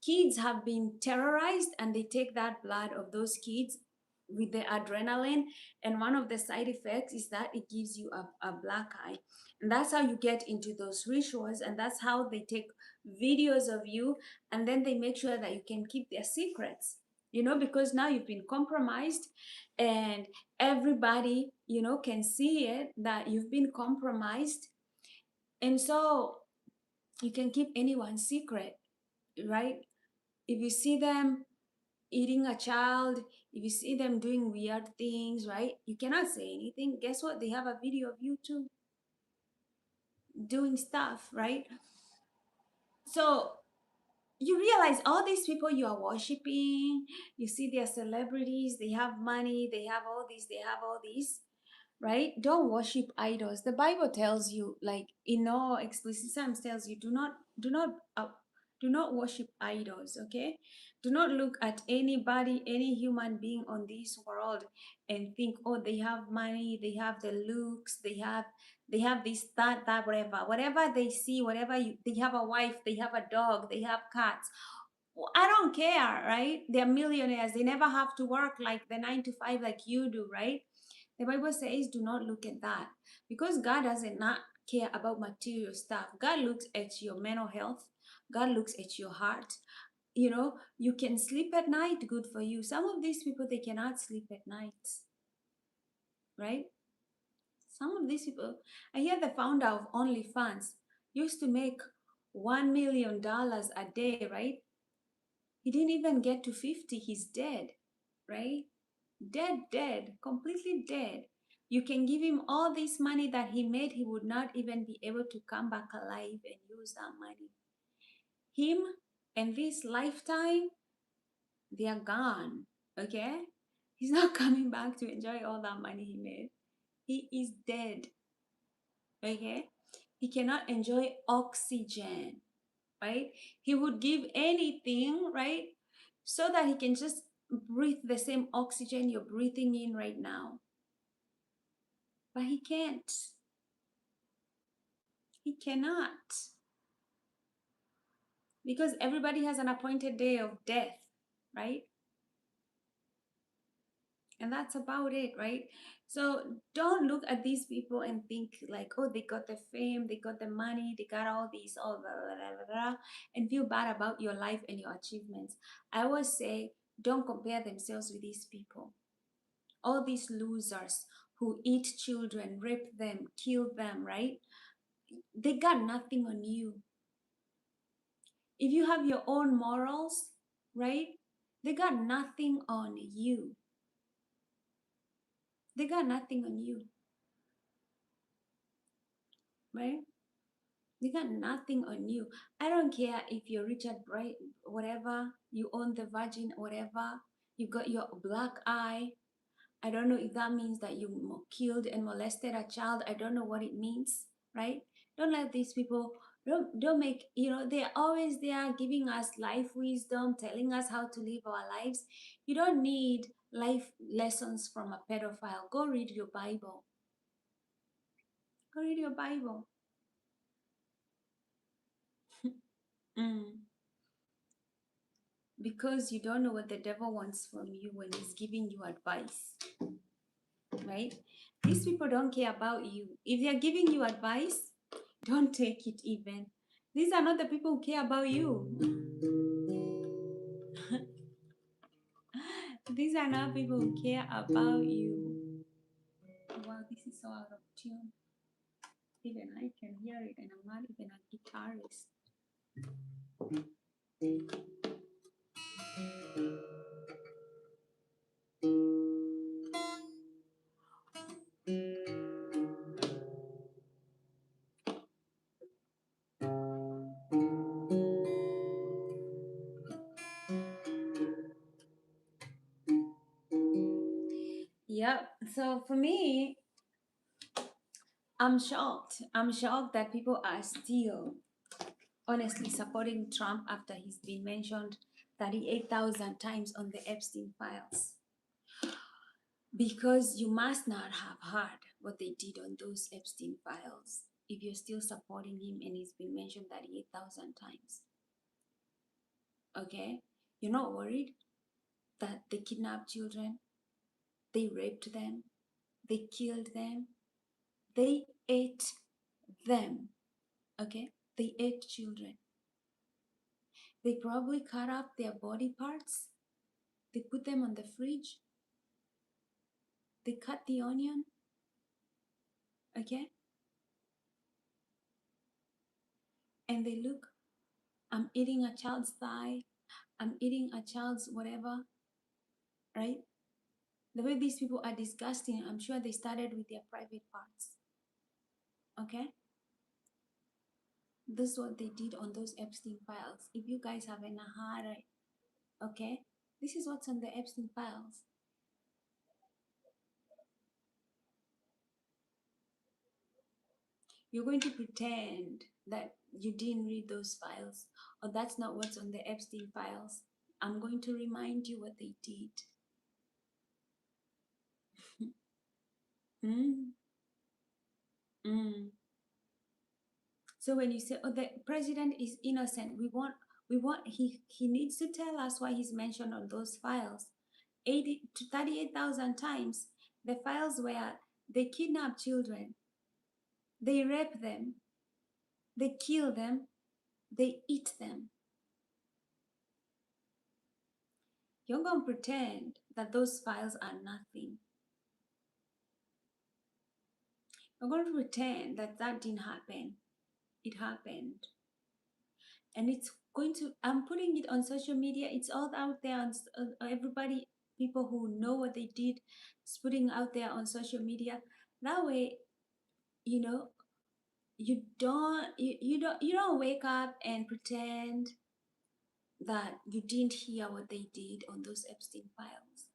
kids have been terrorized, and they take that blood of those kids with the adrenaline, and one of the side effects is that it gives you a black eye, and that's how you get into those rituals, and that's how they take videos of you, and then they make sure that you can keep their secrets, you know, because now you've been compromised, and everybody, you know, can see it that you've been compromised, and so you can keep anyone's secret, right? If you see them eating a child, if you see them doing weird things, right? You cannot say anything. Guess what? They have a video of you too doing stuff, right? So you realize all these people you are worshiping, you see their celebrities, they have money, they have all this, they have all this, right? Don't worship idols. The Bible tells you, like in all explicit terms, tells you do not worship idols. Okay, do not look at anybody, any human being on this world, and think, oh, they have money, they have the looks, they have this, that, whatever they see, whatever they have a wife, they have a dog, they have cats. Well, I don't care, right? They're millionaires. They never have to work like the 9 to 5 like you do, right? The Bible says, do not look at that, because God doesn't not care about material stuff. God looks at your mental health. God looks at your heart. You know, you can sleep at night, good for you. Some of these people, they cannot sleep at night, right? Some of these people, I hear the founder of OnlyFans used to make $1 million a day, right? He didn't even get to 50. He's dead, right? Dead, completely dead. You can give him all this money that he made, he would not even be able to come back alive and use that money. Him And this lifetime, they are gone. Okay? He's not coming back to enjoy all that money he made. He is dead. Okay? He cannot enjoy oxygen, right? He would give anything, right? So that he can just breathe the same oxygen you're breathing in right now. But he can't. He cannot. Because everybody has an appointed day of death, right? And that's about it, right? So don't look at these people and think like, oh, they got the fame, they got the money, they got all these, all blah, blah, blah, blah, and feel bad about your life and your achievements. I always say, don't compare themselves with these people. All these losers who eat children, rape them, kill them, right? They got nothing on you. If you have your own morals, right? They got nothing on you. They got nothing on you, right? They got nothing on you. I don't care if you're Richard Bright, whatever, you own the Virgin, whatever, you got your black eye. I don't know if that means that you killed and molested a child. I don't know what it means, right? Don't let these people, don't make, they're always there giving us life wisdom, telling us how to live our lives. You don't need life lessons from a pedophile. Go read your Bible. Go read your Bible. Mm. Because you don't know what the devil wants from you when he's giving you advice, right? These people don't care about you. If they're giving you advice, don't take it even. These are not the people who care about you. These are not people who care about you. Wow, this is so out of tune. Even I can hear it, and I'm not even a guitarist. Yep. So for me, I'm shocked. I'm shocked that people are still honestly supporting Trump after he's been mentioned 38,000 times on the Epstein Files. Because you must not have heard what they did on those Epstein Files if you're still supporting him and he's been mentioned 38,000 times. Okay? You're not worried that they kidnapped children, they raped them, they killed them, they ate them. Okay? They ate children. They probably cut up their body parts. They put them on the fridge. They cut the onion. Okay? And they look, I'm eating a child's thigh. I'm eating a child's whatever, right? The way these people are disgusting, I'm sure they started with their private parts. Okay? This is what they did on those Epstein files. If you guys haven't heard it, okay? This is what's on the Epstein files. You're going to pretend that you didn't read those files or that's not what's on the Epstein files. I'm going to remind you what they did. Mm, mm. So when you say, "Oh, the president is innocent," he needs to tell us why he's mentioned on those files, 80 to 38,000 times. The files where they kidnap children, they rape them, they kill them, they eat them. You're gonna pretend that those files are nothing. You're gonna pretend that that didn't happen. It happened. And it's going to, I'm putting it on social media. It's all out there on everybody, people who know what they did, is putting out there on social media. That way, you know, you don't wake up and pretend that you didn't hear what they did on those Epstein files.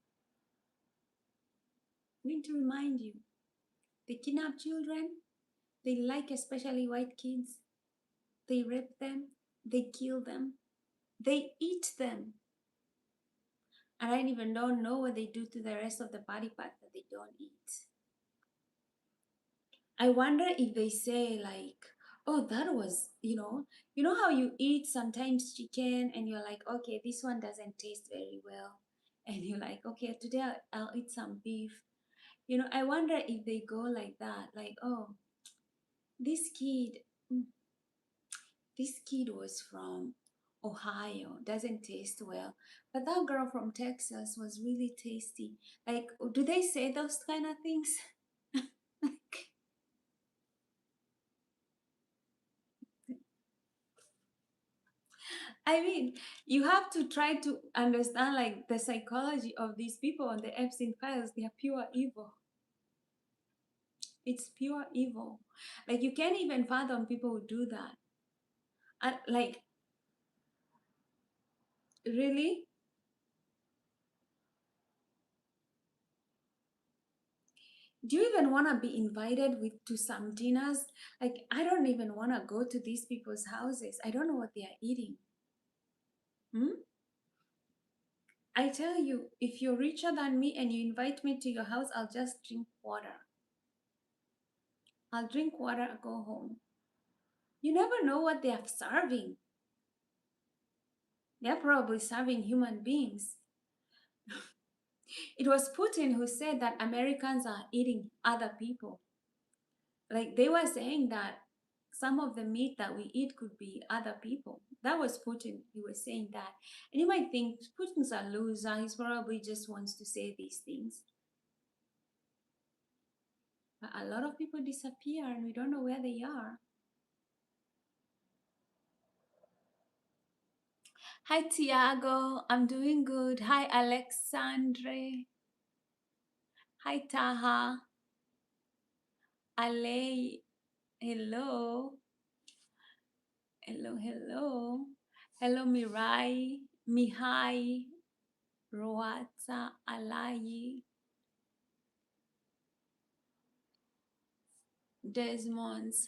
I'm going to remind you, they kidnap children, they like especially white kids, they rape them, they kill them, they eat them. And I even don't know what they do to the rest of the body parts that they don't eat. I wonder if they say like, oh, that was, you know how you eat sometimes chicken and you're like, okay, this one doesn't taste very well. And you're like, okay, today I'll eat some beef. I wonder if they go like that, like, oh, this kid, mm, this kid was from Ohio, doesn't taste well. But that girl from Texas was really tasty. Like, do they say those kind of things? Like, I mean, you have to try to understand like the psychology of these people on the Epstein files. They are pure evil. It's pure evil. Like you can't even fathom people who do that. And like, really? Do you even want to be invited with to some dinners? Like, I don't even want to go to these people's houses. I don't know what they are eating. Hmm? I tell you, if you're richer than me and you invite me to your house, I'll just drink water. I'll drink water and go home. You never know what they are serving. They're probably serving human beings. It was Putin who said that Americans are eating other people. Like they were saying that some of the meat that we eat could be other people. That was Putin. He was saying that. And you might think Putin's a loser. He probably just wants to say these things. But a lot of people disappear and we don't know where they are. Hi, Tiago. I'm doing good. Hi, Alexandre. Hi, Taha. Ale. Hello. Hello, hello. Hello, Mirai. Mihai. Roata. Alayi. Desmond's.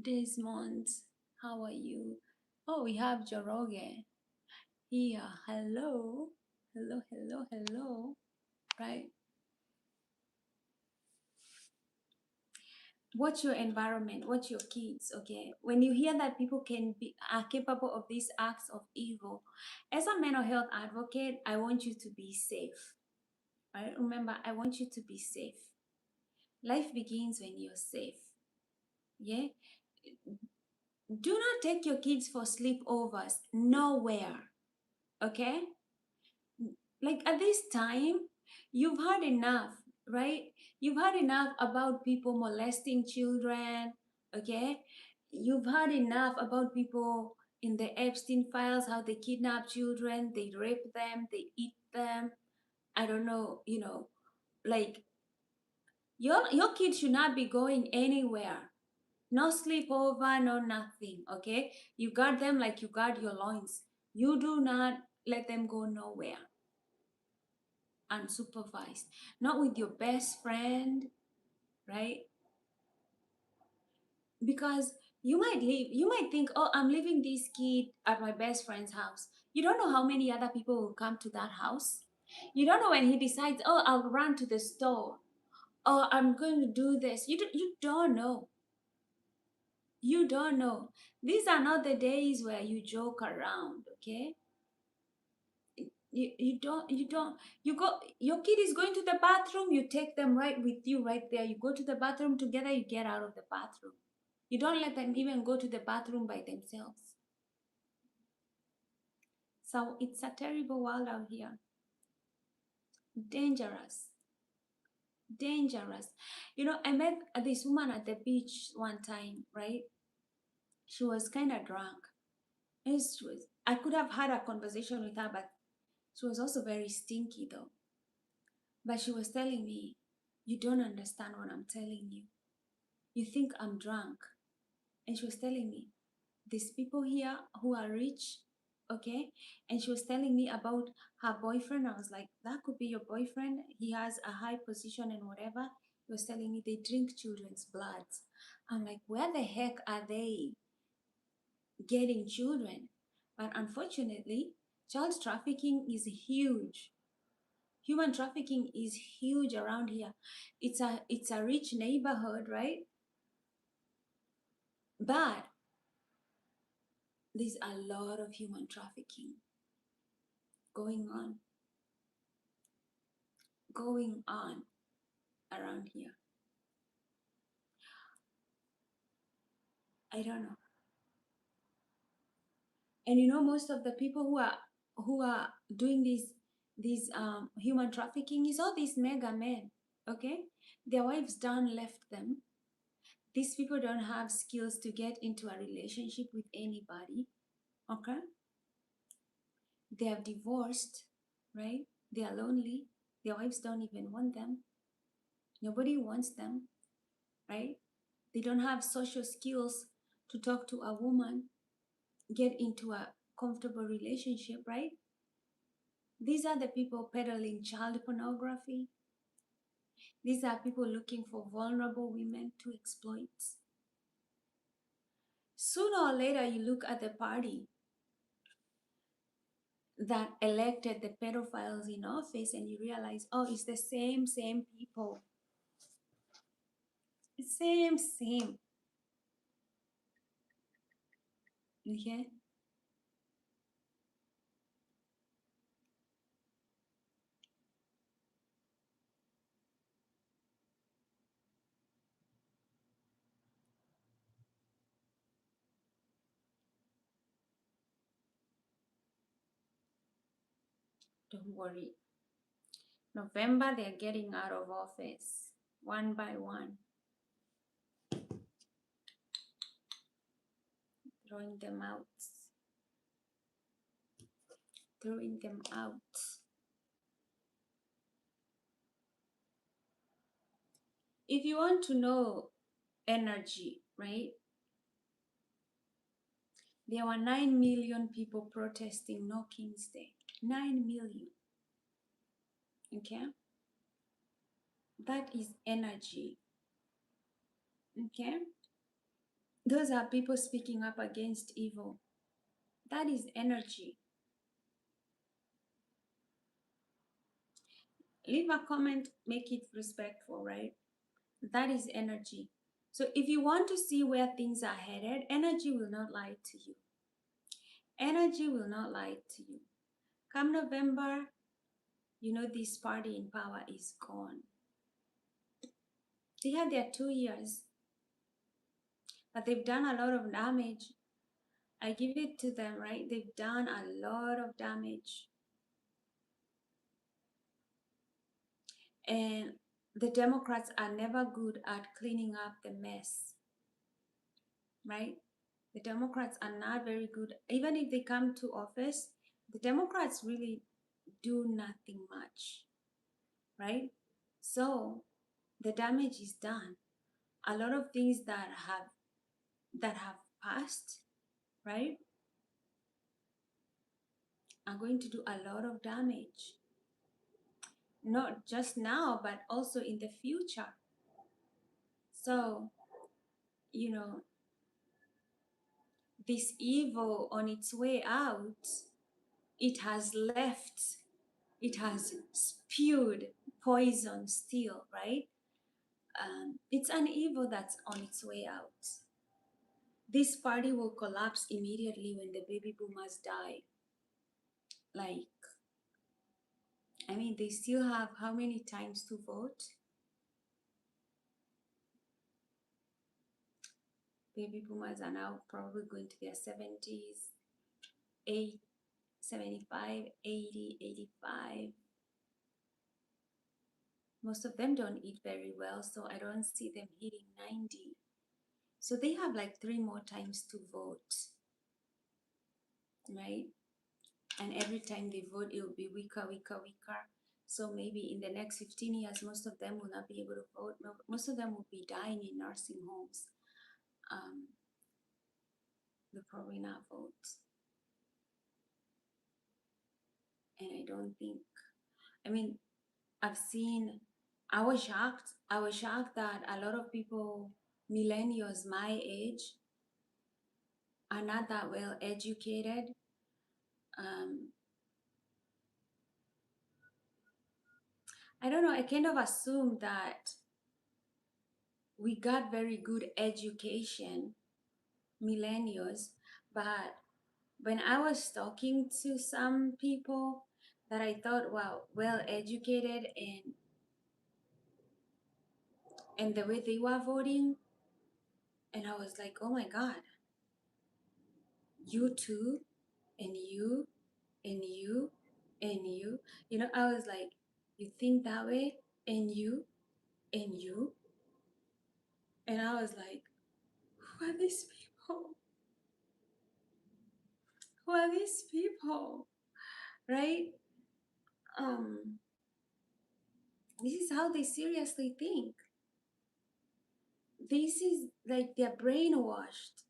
Desmond's. How are you? Oh, we have Joroge here. Hello. Hello, hello, hello. Right. Watch your environment, watch your kids. Okay, when you hear that people are capable of these acts of evil, as a mental health advocate, I want you to be safe. Right, remember, I want you to be safe. Life begins when you're safe. Yeah, do not take your kids for sleepovers nowhere. Okay, like at this time, you've had enough, right? You've had enough about people molesting children. Okay, you've had enough about people in the Epstein files, how they kidnap children, they rape them, they eat them. I don't know, like your kids should not be going anywhere. No sleepover, no nothing. Okay, you guard them like you guard your loins. You do not let them go nowhere unsupervised, not with your best friend, right? Because you might think, oh, I'm leaving this kid at my best friend's house. You don't know how many other people will come to that house. You don't know when he decides, oh, I'll run to the store, or I'm going to do this. You don't know. You don't know. These are not the days where you joke around, okay? You go, your kid is going to the bathroom, you take them right with you right there. You go to the bathroom together, you get out of the bathroom. You don't let them even go to the bathroom by themselves. So it's a terrible world out here. Dangerous. Dangerous. I met this woman at the beach one time, right? She was kind of drunk. I could have had a conversation with her, but she was also very stinky though. But she was telling me, you don't understand what I'm telling you. You think I'm drunk. And she was telling me, these people here who are rich, okay? And she was telling me about her boyfriend. I was like, that could be your boyfriend. He has a high position and whatever. He was telling me they drink children's bloods. I'm like, where the heck are they getting children? But unfortunately, child trafficking is huge. Human trafficking is huge around here. It's a rich neighborhood, right? But there's a lot of human trafficking going on, going on around here. I don't know. And most of the people who are doing these human trafficking is all these mega men. Okay, their wives done left them. These people don't have skills to get into a relationship with anybody. Okay, they are divorced, right? They are lonely. Their wives don't even want them. Nobody wants them, right? They don't have social skills to talk to a woman, get into a comfortable relationship, right? These are the people peddling child pornography. These are people looking for vulnerable women to exploit. Sooner or later, you look at the party that elected the pedophiles in office and you realize, oh, it's the same people. Same. Okay? Don't worry. November, they're getting out of office one by one, throwing them out. Throwing them out. If you want to know energy, right? There were 9 million people protesting No King's Day. 9 million. Okay? That is energy. Okay? Those are people speaking up against evil. That is energy. Leave a comment, make it respectful, right? That is energy. So if you want to see where things are headed, energy will not lie to you. Energy will not lie to you. Come November, this party in power is gone. They had their 2 years, but they've done a lot of damage. I give it to them, right? They've done a lot of damage. And the Democrats are never good at cleaning up the mess, right? The Democrats are not very good. Even if they come to office, the Democrats really do nothing much, right? So the damage is done. A lot of things that have passed, right, are going to do a lot of damage. Not just now, but also in the future. So, you know, this evil on its way out, it has spewed poison still, right? It's an evil that's on its way out. This party will collapse immediately when the baby boomers die. Like, I mean, they still have how many times to vote? Baby boomers are now probably going to their 70s, 8, 75, 80, 85. Most of them don't eat very well, so I don't see them hitting 90. So they have like 3 more times to vote, right? And every time they vote, it will be weaker. So maybe in the next 15 years, most of them will not be able to vote. Most of them will be dying in nursing homes. They'll probably not vote. And I don't think, I mean, I've seen, I was shocked. I was shocked that a lot of people, millennials my age, are not that well educated. Um, I don't know, I kind of assumed that we got very good education, millennials, but when I was talking to some people that I thought, wow, well educated and the way they were voting, and I was like, oh my God, you too, and you, and you, and you. You know, I was like, you think that way, and you, and you. And I was like, who are these people? Who are these people? Right? Um, this is how they seriously think. This is like they're brainwashed.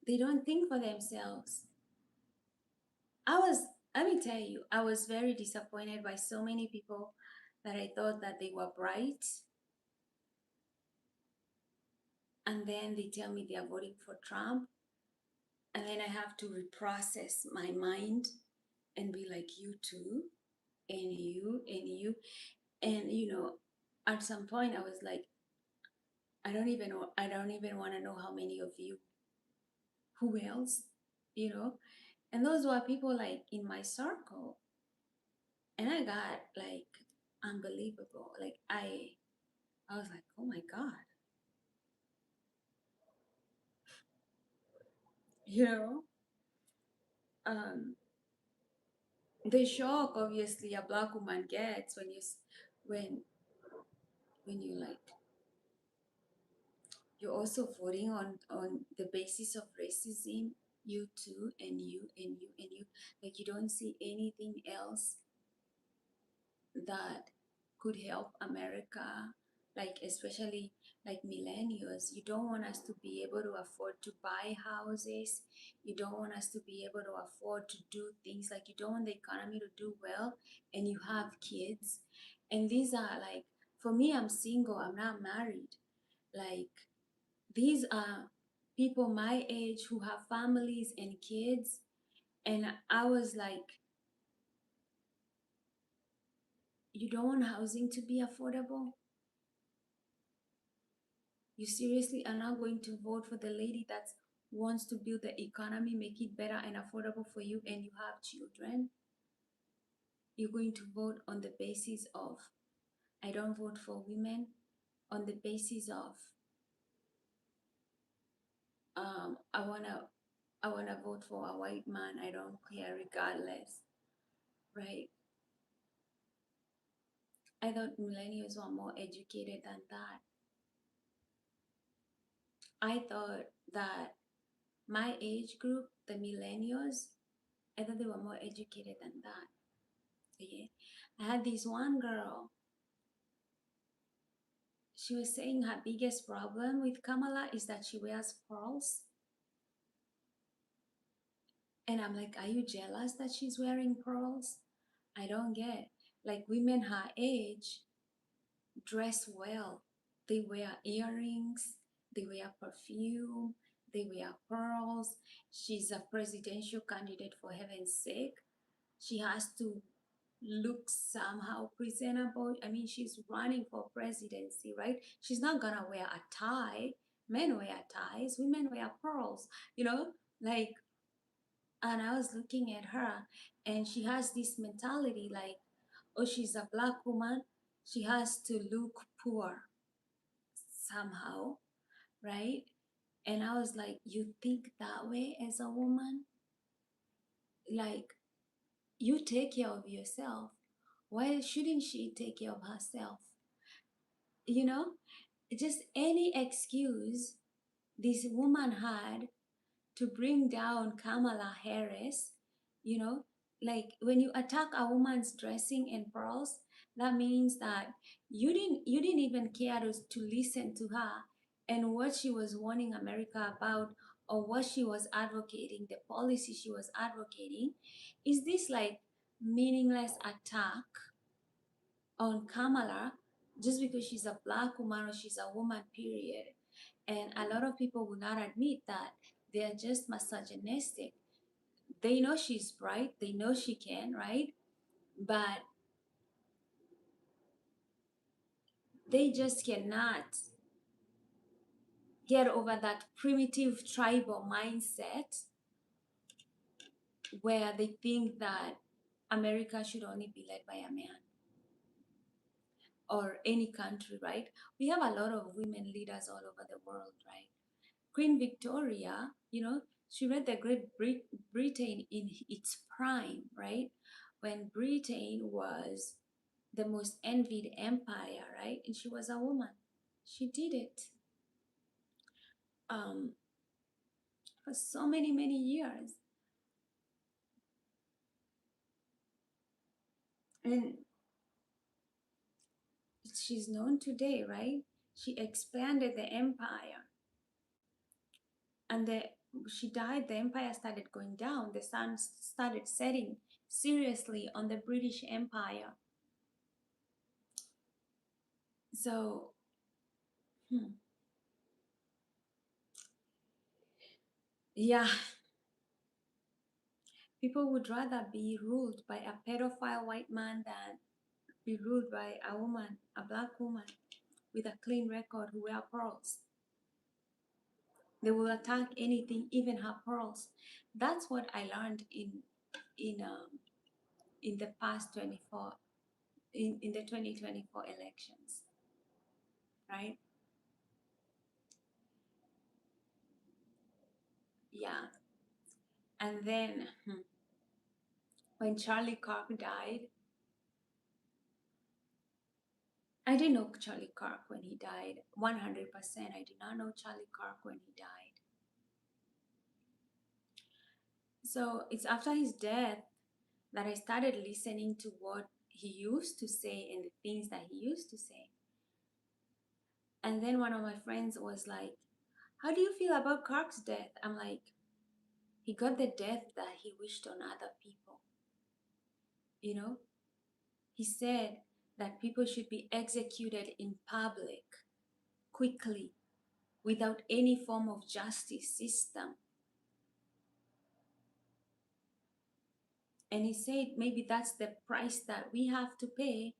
They don't think for themselves. I was, let me tell you, I was very disappointed by so many people that I thought that they were bright, and then they tell me they are voting for Trump, and then I have to reprocess my mind and be like, you too, and you, and you. And you know, at some point I was like, I don't even want to know how many of you, who else, you know. And those were people like in my circle, and I got like unbelievable. Like I was like, oh my God, you know. Um, the shock obviously a black woman gets when when you like, you're also voting on the basis of racism, you too, and you, and you, and you, like you don't see anything else that could help America, like especially like millennials. You don't want us to be able to afford to buy houses. You don't want us to be able to afford to do things, like you don't want the economy to do well, and you have kids. And these are like, for me, I'm single, I'm not married. Like these are people my age who have families and kids. And I was like, you don't want housing to be affordable? You seriously are not going to vote for the lady that wants to build the economy, make it better and affordable for you, and you have children? You're going to vote on the basis of, I don't vote for women, on the basis of, I wanna vote for a white man. I don't care regardless, right? I thought millennials were more educated than that. I thought that my age group, the millennials, I thought they were more educated than that. Yeah. I had this one girl, she was saying her biggest problem with Kamala is that she wears pearls. And I'm like, are you jealous that she's wearing pearls? I don't get. Like women her age dress well. They wear earrings, they wear perfume, they wear pearls. She's a presidential candidate, for heaven's sake. She has to look somehow presentable. I mean, she's running for presidency, right? She's not gonna wear a tie. Men wear ties, women wear pearls, you know? Like, and I was looking at her, and she has this mentality like, oh, she's a black woman, she has to look poor somehow, right? And I was like, you think that way as a woman? Like, you take care of yourself. Why shouldn't she take care of herself? You know, just any excuse this woman had to bring down Kamala Harris, you know, like when you attack a woman's dressing and pearls, that means that you didn't even care to listen to her and what she was warning America about, or what she was advocating, the policy she was advocating. Is this like meaningless attack on Kamala just because she's a black woman or she's a woman, period. And a lot of people will not admit that they're just misogynistic. They know she's bright, they know she can, right? But they just cannot get over that primitive tribal mindset where they think that America should only be led by a man or any country, right? We have a lot of women leaders all over the world, right? Queen Victoria, she led the Britain in its prime, right? When Britain was the most envied empire, right? And she was a woman. She did it um, for so many, many years. And she's known today, right? She expanded the empire. And she died, the empire started going down. The sun started setting seriously on the British Empire. So, hmm, yeah, people would rather be ruled by a pedophile white man than be ruled by a woman, a black woman with a clean record who wear pearls. They will attack anything, even her pearls. That's what I learned in um, in the past 24 in the 2024 elections, right? Yeah. And then when Charlie Kirk died, I didn't know Charlie Kirk when he died. 100%. I did not know Charlie Kirk when he died. So it's after his death that I started listening to what he used to say and the things that he used to say. And then one of my friends was like, "How do you feel about Kirk's death?" I'm like, he got the death that he wished on other people. You know, he said that people should be executed in public, quickly, without any form of justice system. And he said maybe that's the price that we have to pay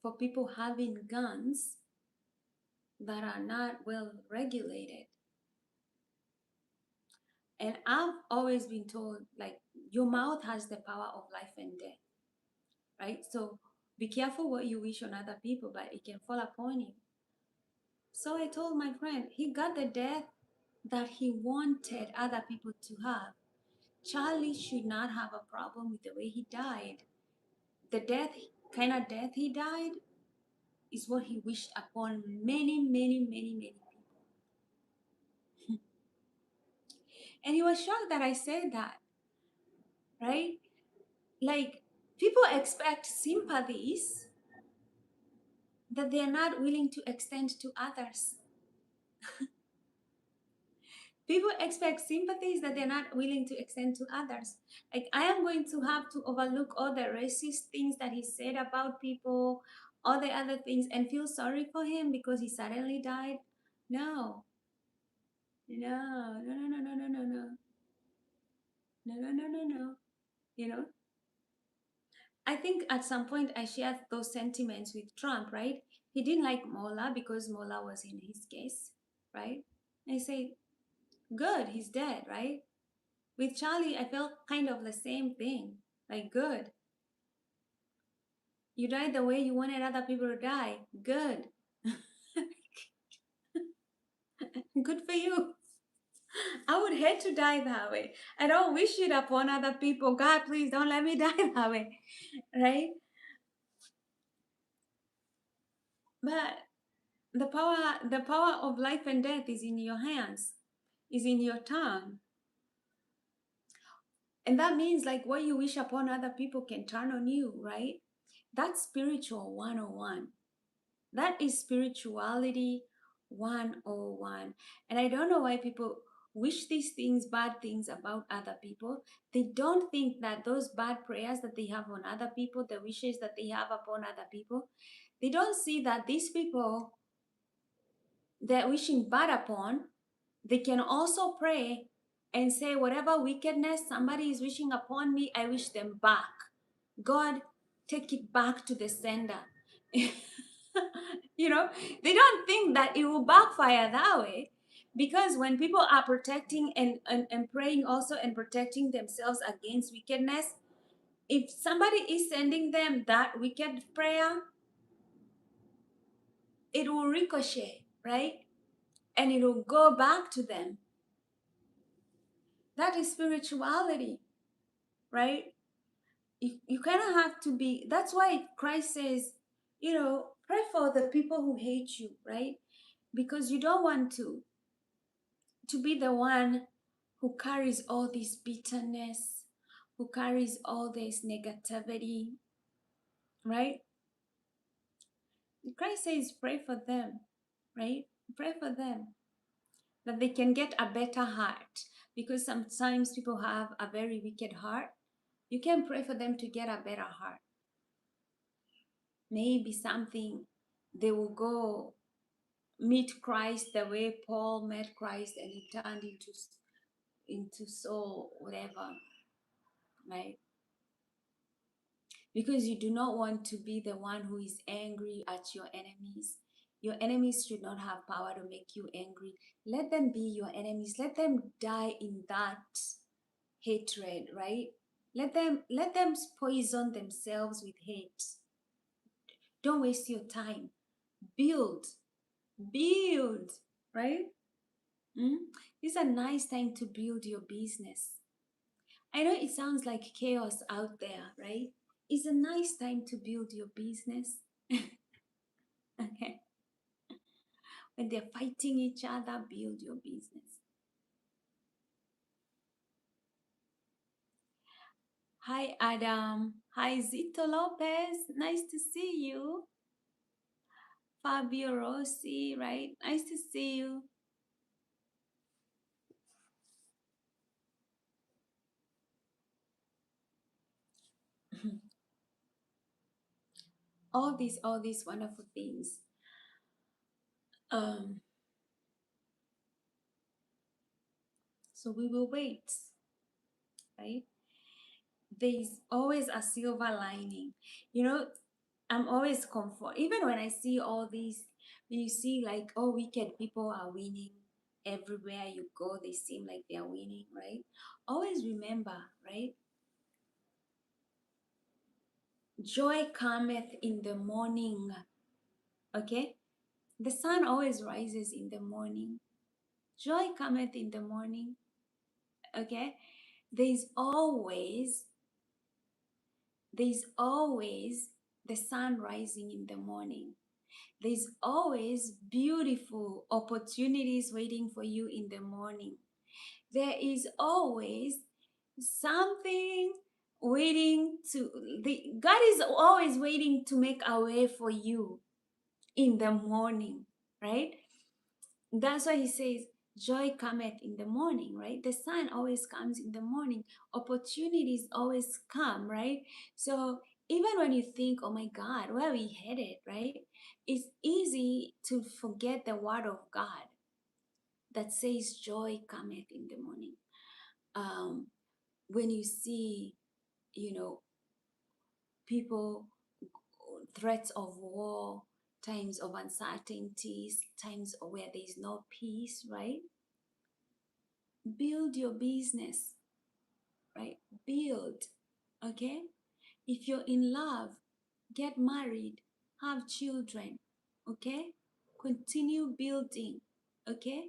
for people having guns that are not well regulated. And I've always been told, like, your mouth has the power of life and death, right? So be careful what you wish on other people, but it can fall upon you. So I told my friend, he got the death that he wanted other people to have. Charlie should not have a problem with the way he died. The death, kind of death he died, is what he wished upon many, many, many, many people. And he was shocked that I said that, right? Like, people expect sympathies that they are not willing to extend to others. People expect sympathies that they're not willing to extend to others. Like, I am going to have to overlook all the racist things that he said about people, all the other things, and feel sorry for him because he suddenly died. No, no, no, no, no, no, no, no, no, no, no, no, no, no. You know, I think at some point I shared those sentiments with Trump, right? He didn't like Mola because Mola was in his case, right? I say, good, he's dead, right? With Charlie, I felt kind of the same thing. Like, good. You died the way you wanted other people to die. Good. Good for you. I would hate to die that way. I don't wish it upon other people. God, please don't let me die that way. Right? But the power of life and death is in your hands, is in your tongue. And that means like what you wish upon other people can turn on you, right? That's spiritual 101. That is spirituality 101. And I don't know why people wish these things, bad things about other people, they don't think that those bad prayers that they have on other people, the wishes that they have upon other people, they don't see that these people they're wishing bad upon, they can also pray and say, whatever wickedness somebody is wishing upon me, I wish them back. God, take it back to the sender. You know, they don't think that it will backfire that way, because when people are protecting and praying also and protecting themselves against wickedness, if somebody is sending them that wicked prayer, it will ricochet, right? And it will go back to them. That is spirituality, right? You kind of have to be, that's why Christ says, pray for the people who hate you, right? Because you don't want to be the one who carries all this bitterness, who carries all this negativity, right? Christ says pray for them, right? Pray for them that they can get a better heart, because sometimes people have a very wicked heart. You can pray for them to get a better heart. Maybe something, they will go meet Christ the way Paul met Christ and he turned into Saul, whatever, right? Because you do not want to be the one who is angry at your enemies. Your enemies should not have power to make you angry. Let them be your enemies. Let them die in that hatred, right? Let them poison themselves with hate. Don't waste your time. Build, build, right? Mm? It's a nice time to build your business. I know it sounds like chaos out there, right? It's a nice time to build your business. Okay. When they're fighting each other, build your business. Hi, Adam. Hi, Zito Lopez. Nice to see you. Fabio Rossi, right? Nice to see you. All these wonderful things. Um, so we will wait, right? There's always a silver lining. You know, I'm always comfort. Even when I see all these, when you see like, oh, wicked people are winning everywhere you go, they seem like they are winning, right? Always remember, right? Joy cometh in the morning. Okay? The sun always rises in the morning. Joy cometh in the morning. Okay? There's always, there's always the sun rising in the morning. There's always beautiful opportunities waiting for you in the morning. There is always something waiting to, God is always waiting to make a way for you in the morning, right? That's why he says, joy cometh in the morning, right? The sun always comes in the morning. Opportunities always come, right? So even when you think, oh my God, where are we headed, right? It's easy to forget the word of God that says joy cometh in the morning. Um, when you see, you know, people, threats of war, times of uncertainties, times where there is no peace, right? Build your business, right? Build, okay? If you're in love, get married, have children, okay? Continue building, okay?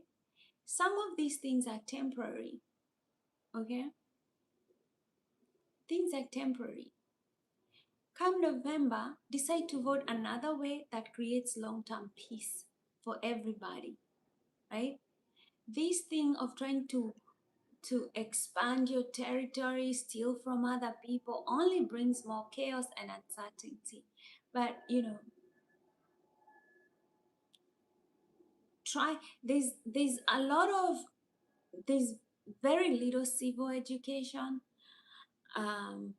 Some of these things are temporary, okay? Things are temporary. Come November, decide to vote another way that creates long-term peace for everybody, right? This thing of trying to expand your territory, steal from other people, only brings more chaos and uncertainty. But try. There's a lot of there's very little civil education. Um,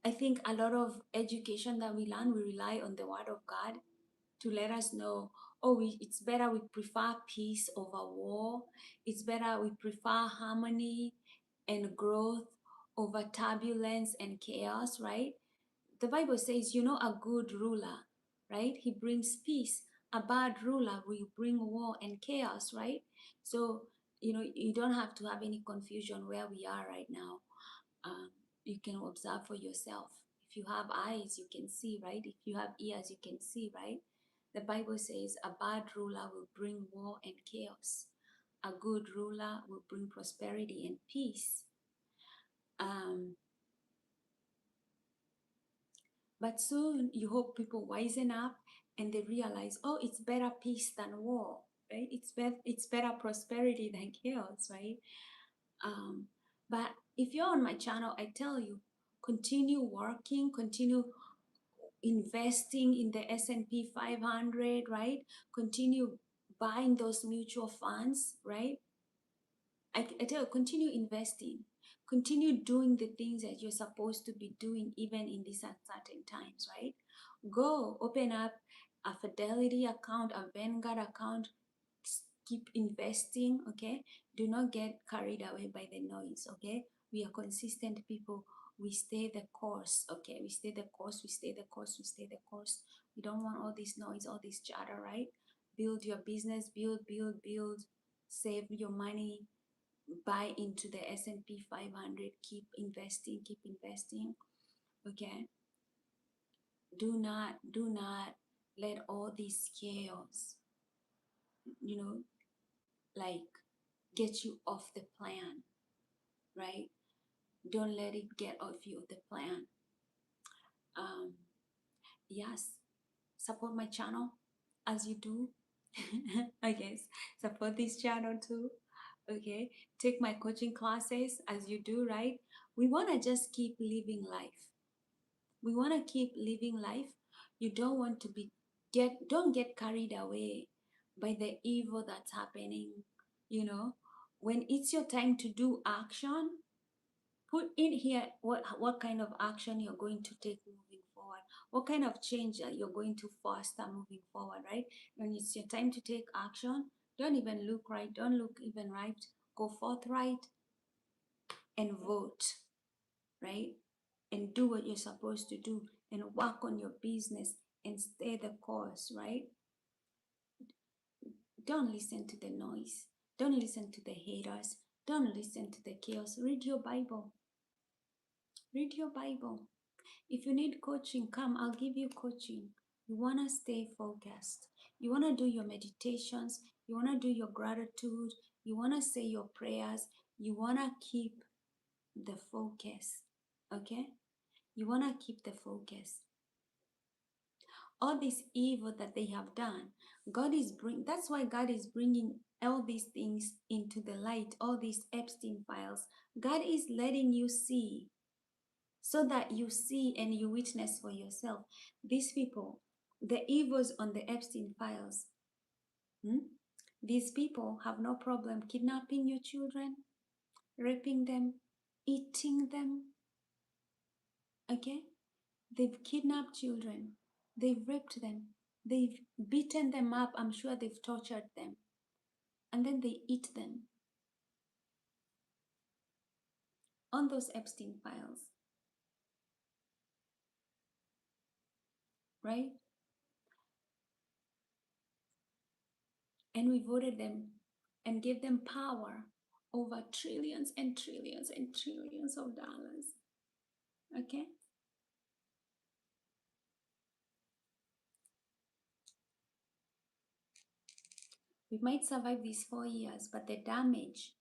I think a lot of education that we learn, we rely on the Word of God to let us know, oh, it's better we prefer peace over war. It's better we prefer harmony and growth over turbulence and chaos, right? The Bible says, a good ruler, right? He brings peace. A bad ruler will bring war and chaos, right? So, you don't have to have any confusion where we are right now. um, you can observe for yourself. If you have eyes, you can see, right? If you have ears, you can see, right? The Bible says a bad ruler will bring war and chaos. A good ruler will bring prosperity and peace. Um, but soon you hope people wisen up and they realize, oh, it's better peace than war, right? It's better prosperity than chaos, right? Um, but if you're on my channel, I tell you, continue working, continue investing in the S&P 500, right? Continue buying those mutual funds, right? I tell you, continue investing, continue doing the things that you're supposed to be doing even in these uncertain times, right? Go open up a Fidelity account, a Vanguard account, keep investing, okay? Do not get carried away by the noise, okay? We are consistent people. We stay the course, okay? We stay the course, we stay the course, we stay the course. We don't want all this noise, all this chatter, right? Build your business, build, save your money, buy into the S&P 500, keep investing, okay? Do not let all this chaos, you know, like get you off the plan, right? Don't let it get off you the plan. Um, yes, support my channel as you do. I guess support this channel too. Okay, take my coaching classes as you do, right? We want to just keep living life. We want to keep living life. You don't want to don't get carried away by the evil that's happening. You know, when it's your time to do action, put in here what kind of action you're going to take moving forward, what kind of change that you're going to foster moving forward, right? When it's your time to take action, don't even look right, don't look even right, go forthright and vote, right? And do what you're supposed to do and work on your business and stay the course, right? Don't listen to the noise, don't listen to the haters, don't listen to the chaos. Read your Bible, read your Bible. If you need coaching, come, I'll give you coaching. You want to stay focused. You want to do your meditations. You want to do your gratitude. You want to say your prayers. You want to keep the focus. Okay? You want to keep the focus. All this evil that they have done, that's why God is bringing all these things into the light, all these Epstein files. God is letting you see so that you see and you witness for yourself. These people, the evils on the Epstein files, these people have no problem kidnapping your children, raping them, eating them. Okay? They've kidnapped children, they've raped them, they've beaten them up. I'm sure they've tortured them, and then they eat them on those Epstein files, right? And we voted them and gave them power over trillions and trillions and trillions of dollars. Okay? We might survive these 4 years, but the damage,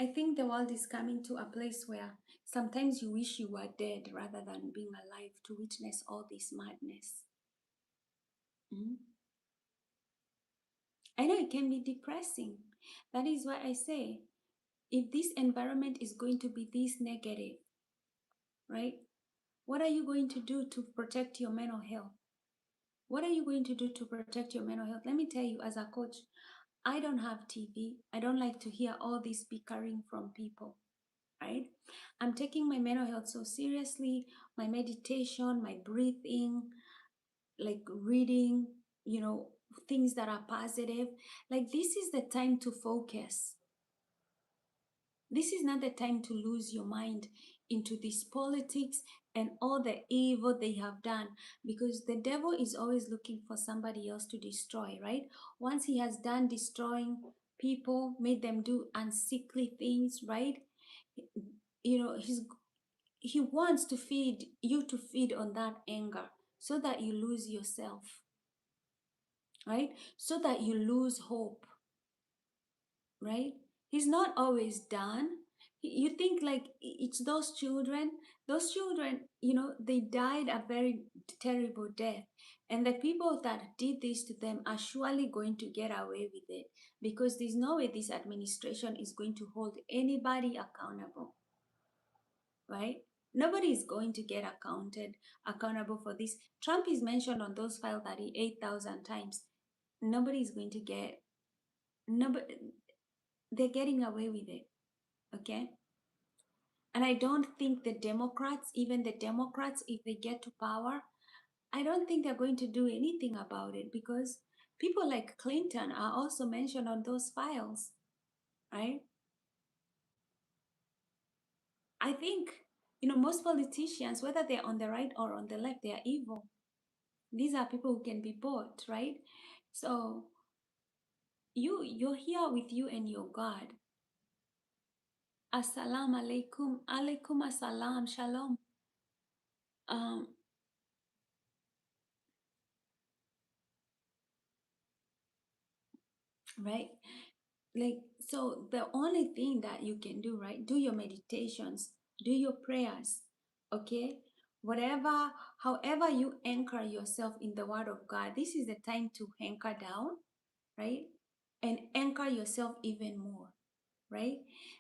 I think the world is coming to a place where sometimes you wish you were dead rather than being alive to witness all this madness. I know it can be depressing. That is why I say, if this environment is going to be this negative, right? What are you going to do to protect your mental health? What are you going to do to protect your mental health? Let me tell you, as a coach, I don't have TV. I don't like to hear all this bickering from people, right? I'm taking my mental health so seriously, my meditation, my breathing, like reading, things that are positive. Like, this is the time to focus. This is not the time to lose your mind into this politics and all the evil they have done, because the devil is always looking for somebody else to destroy, right? Once he has done destroying people, made them do unseemly things, right? He wants to feed you, to feed on that anger, so that you lose yourself, right? So that you lose hope, right? He's not always done. You think like it's those children, they died a very terrible death. And the people that did this to them are surely going to get away with it, because there's no way this administration is going to hold anybody accountable, right? Nobody is going to get accountable for this. Trump is mentioned on those files 38,000 times. Nobody is going to get, nobody, they're getting away with it, okay? And I don't think even the Democrats, if they get to power, I don't think they're going to do anything about it, because people like Clinton are also mentioned on those files, right? I think, most politicians, whether they're on the right or on the left, they are evil. These are people who can be bought, right? So you're here with you and your God. Assalamu alaikum, alaikum assalam, shalom. Um, right? Like, so the only thing that you can do, right? Do your meditations, do your prayers, okay? Whatever, however you anchor yourself in the word of God, this is the time to anchor down, right? And anchor yourself even more, right?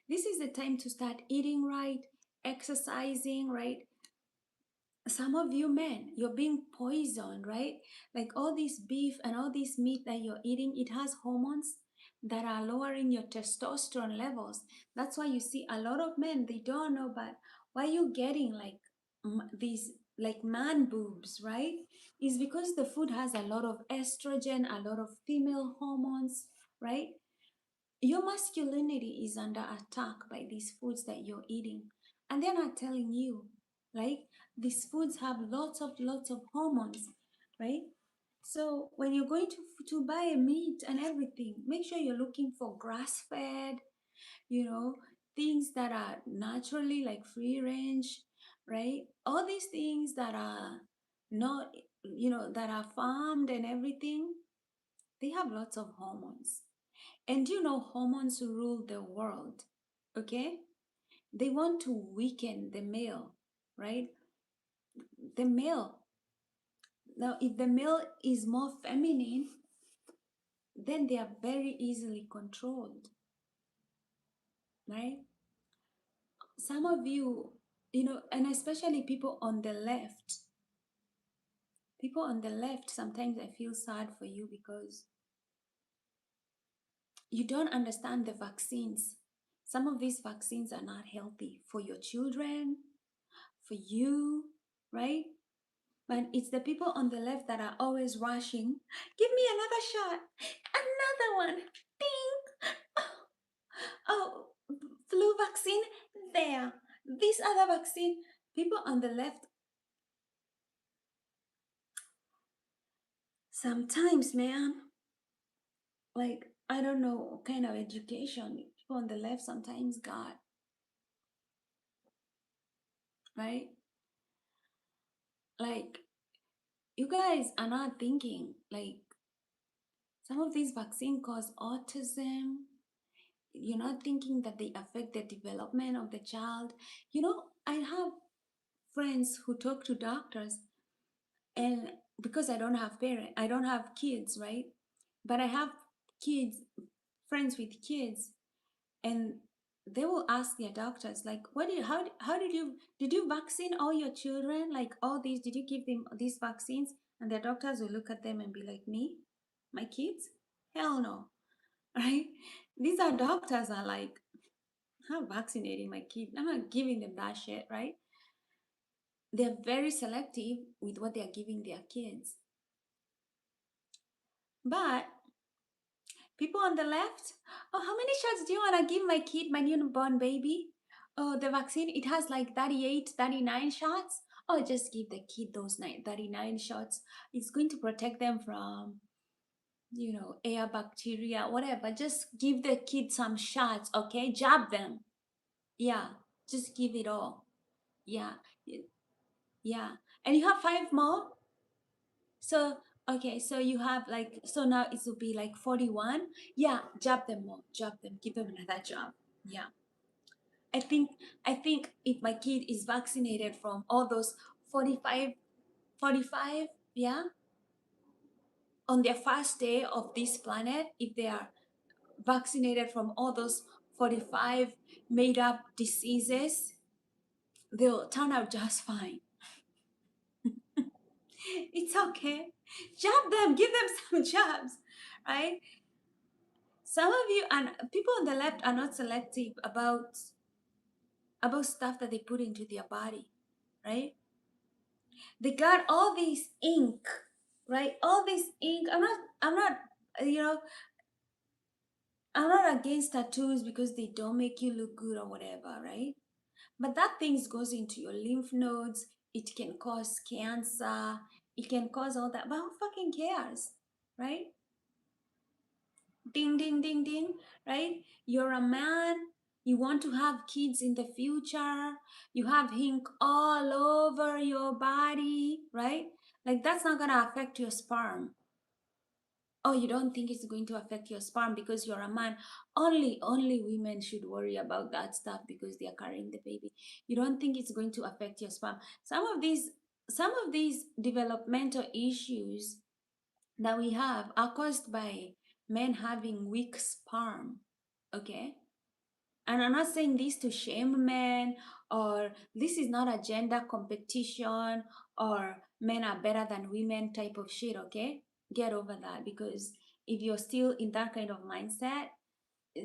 This is the time to start eating right, exercising, right? Some of you men, you're being poisoned, right? Like all this beef and all this meat that you're eating, it has hormones that are lowering your testosterone levels. That's why you see a lot of men, they don't know, but why you getting like these like man boobs, right? Is because the food has a lot of estrogen, a lot of female hormones, right? Your masculinity is under attack by these foods that you're eating. And they're not telling you, like, these foods have lots of hormones, right? So when you're going to buy a meat and everything, make sure you're looking for grass-fed, you know, things that are naturally like free range, right? All these things that are not, that are farmed and everything, they have lots of hormones. And hormones rule the world, okay? They want to weaken the male, right? The male. Now, if the male is more feminine, then they are very easily controlled, right? Some of you, and especially people on the left, sometimes I feel sad for you, because you don't understand the vaccines. Some of these vaccines are not healthy for your children, for you, right? But it's the people on the left that are always rushing. Give me another shot. Another one. Ding. Oh, flu vaccine there. This other vaccine. People on the left, sometimes, man, like, I don't know what kind of education people on the left sometimes got, right? Like, you guys are not thinking, like, some of these vaccines cause autism. You're not thinking that they affect the development of the child. I have friends who talk to doctors, and because I don't have kids, right? But I have kids, friends with kids, and they will ask their doctors, like, how did you vaccine all your children? Like, all these, did you give them these vaccines? And their doctors will look at them and be like, me? My kids? Hell no. right? These are doctors are like, I'm not vaccinating my kid. I'm not giving them that shit, right? They're very selective with what they're giving their kids. But people on the left, oh, how many shots do you want to give my kid, my newborn baby? Oh, the vaccine, it has like 38, 39 shots. Oh, just give the kid those 39 shots. It's going to protect them from, air bacteria, whatever. Just give the kid some shots, okay? Jab them. Yeah, just give it all. Yeah, yeah. And you have five more? So, okay, so you have like, so now it will be like 41. Yeah, jab them more, jab them, give them another jab. Yeah. I think, I think if my kid is vaccinated from all those 45, 45, yeah, on their first day of this planet, if they are vaccinated from all those 45 made up diseases, they'll turn out just fine. It's okay. Jab them, give them some jabs, right? Some of you and people on the left are not selective about stuff that they put into their body, right? They got all this ink, right? All this ink. I'm not, you know, I'm not against tattoos because they don't make you look good or whatever, right? But that things goes into your lymph nodes. It can cause cancer. It can cause all that. But who fucking cares, right? Ding, ding, ding, ding, right? You're a man. You want to have kids in the future. You have ink all over your body, right? Like that's not gonna affect your sperm. Oh, you don't think it's going to affect your sperm because you're a man? Only women should worry about that stuff because they are carrying the baby. You don't think it's going to affect your sperm? Some of these developmental issues that we have are caused by men having weak sperm. Okay? And I'm not saying this to shame men, or this is not a gender competition, or men are better than women type of shit, okay? Get over that, because if you're still in that kind of mindset,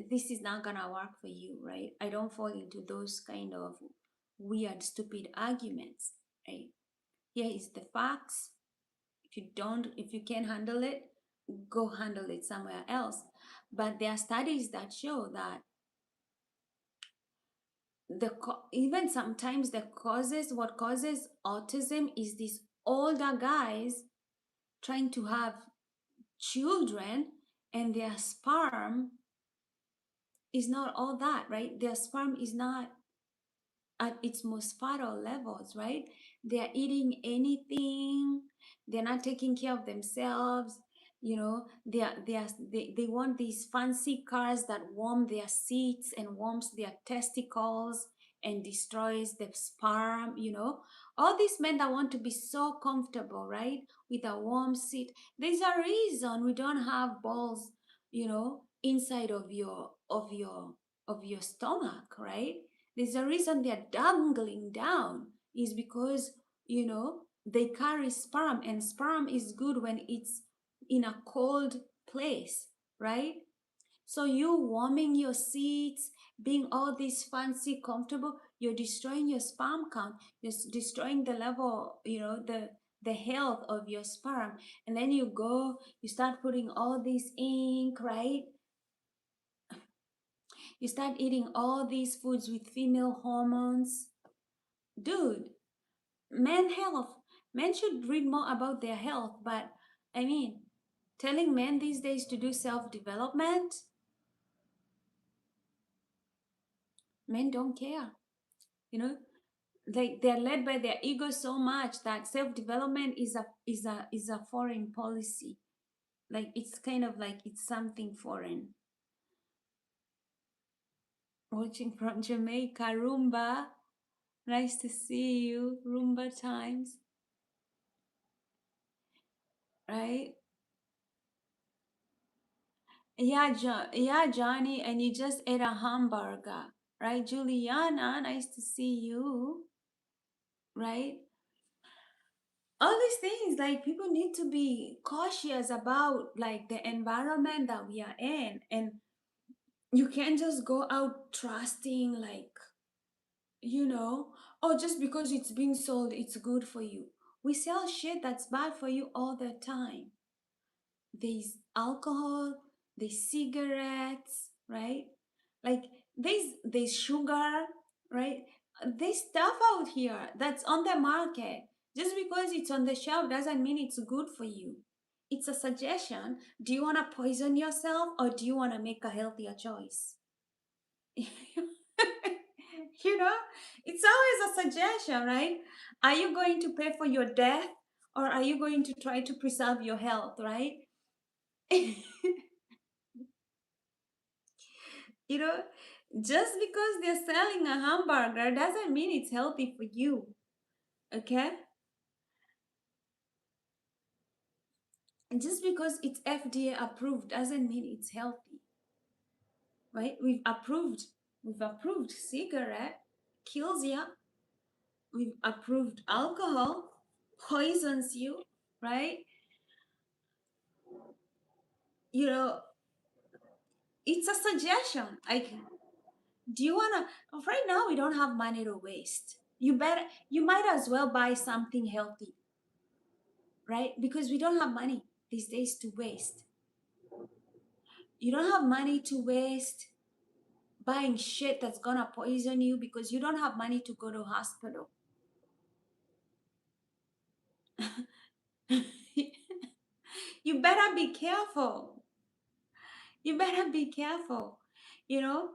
this is not gonna work for you, right? I don't fall into those kind of weird, stupid arguments, right? Here is the facts. If you can't handle it, go handle it somewhere else. But there are studies that show that even sometimes what causes autism is these older guys trying to have children, and their sperm is not all that, right? Their sperm is not at its most fertile levels, right? They're eating anything, they're not taking care of themselves. They want these fancy cars that warm their seats and warms their testicles and destroys the sperm. All these men that want to be so comfortable, right, with a warm seat. There's a reason we don't have balls, inside of your stomach, right? There's a reason they're dangling down, is because, they carry sperm, and sperm is good when it's in a cold place, right? So you warming your seats, being all this fancy, comfortable, you're destroying your sperm count. You're destroying the level, the health of your sperm. And then you start putting all this ink, right? You start eating all these foods with female hormones. Dude, health. Men should read more about their health, but I mean, telling men these days to do self-development, men don't care. They're led by their ego so much that self-development is a foreign policy. Like it's kind of like it's something foreign. Watching from Jamaica, Rumba. Nice to see you, Rumba times, right? Yeah, yeah, Johnny, and you just ate a hamburger, right? Juliana, nice to see you, right? all these things, like people need to be cautious about like the environment that we are in, and you can't just go out trusting like, you know, oh, just because it's being sold it's good for you. We sell shit that's bad for you all the time. There's alcohol, there's cigarettes, right? Like there's sugar, right? There's stuff out here that's on the market. Just because it's on the shelf doesn't mean it's good for you. It's a suggestion. Do you want to poison yourself or do you want to make a healthier choice? You know, it's always a suggestion, right? Are you going to pay for your death or are you going to try to preserve your health, right? You know, just because they're selling a hamburger doesn't mean it's healthy for you. Okay? And just because it's FDA approved doesn't mean it's healthy, right? We've approved cigarette kills you. We've approved alcohol poisons you, right? You know, it's a suggestion. Like, do you wanna? Right now, we don't have money to waste. You might as well buy something healthy, right? Because we don't have money these days to waste. You don't have money to waste buying shit that's gonna poison you because you don't have money to go to hospital. You better be careful. You better be careful. You know,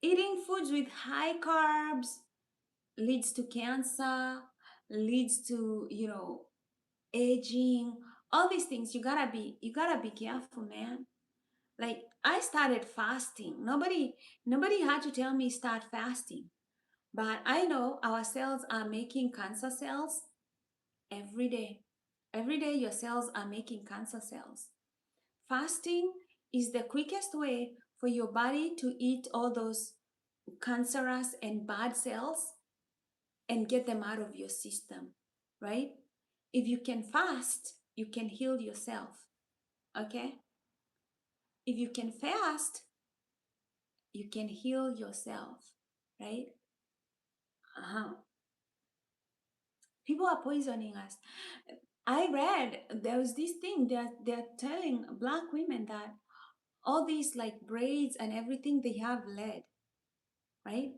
eating foods with high carbs leads to cancer, leads to, aging, all these things. You gotta be careful, man. Like, I started fasting. Nobody had to tell me start fasting. But I know our cells are making cancer cells every day. Every day your cells are making cancer cells. Fasting is the quickest way for your body to eat all those cancerous and bad cells and get them out of your system, right? If you can fast, you can heal yourself, okay? If you can fast, you can heal yourself, right? Uh-huh. People are poisoning us. I read there was this thing that they're telling black women that all these like braids and everything they have lead, right?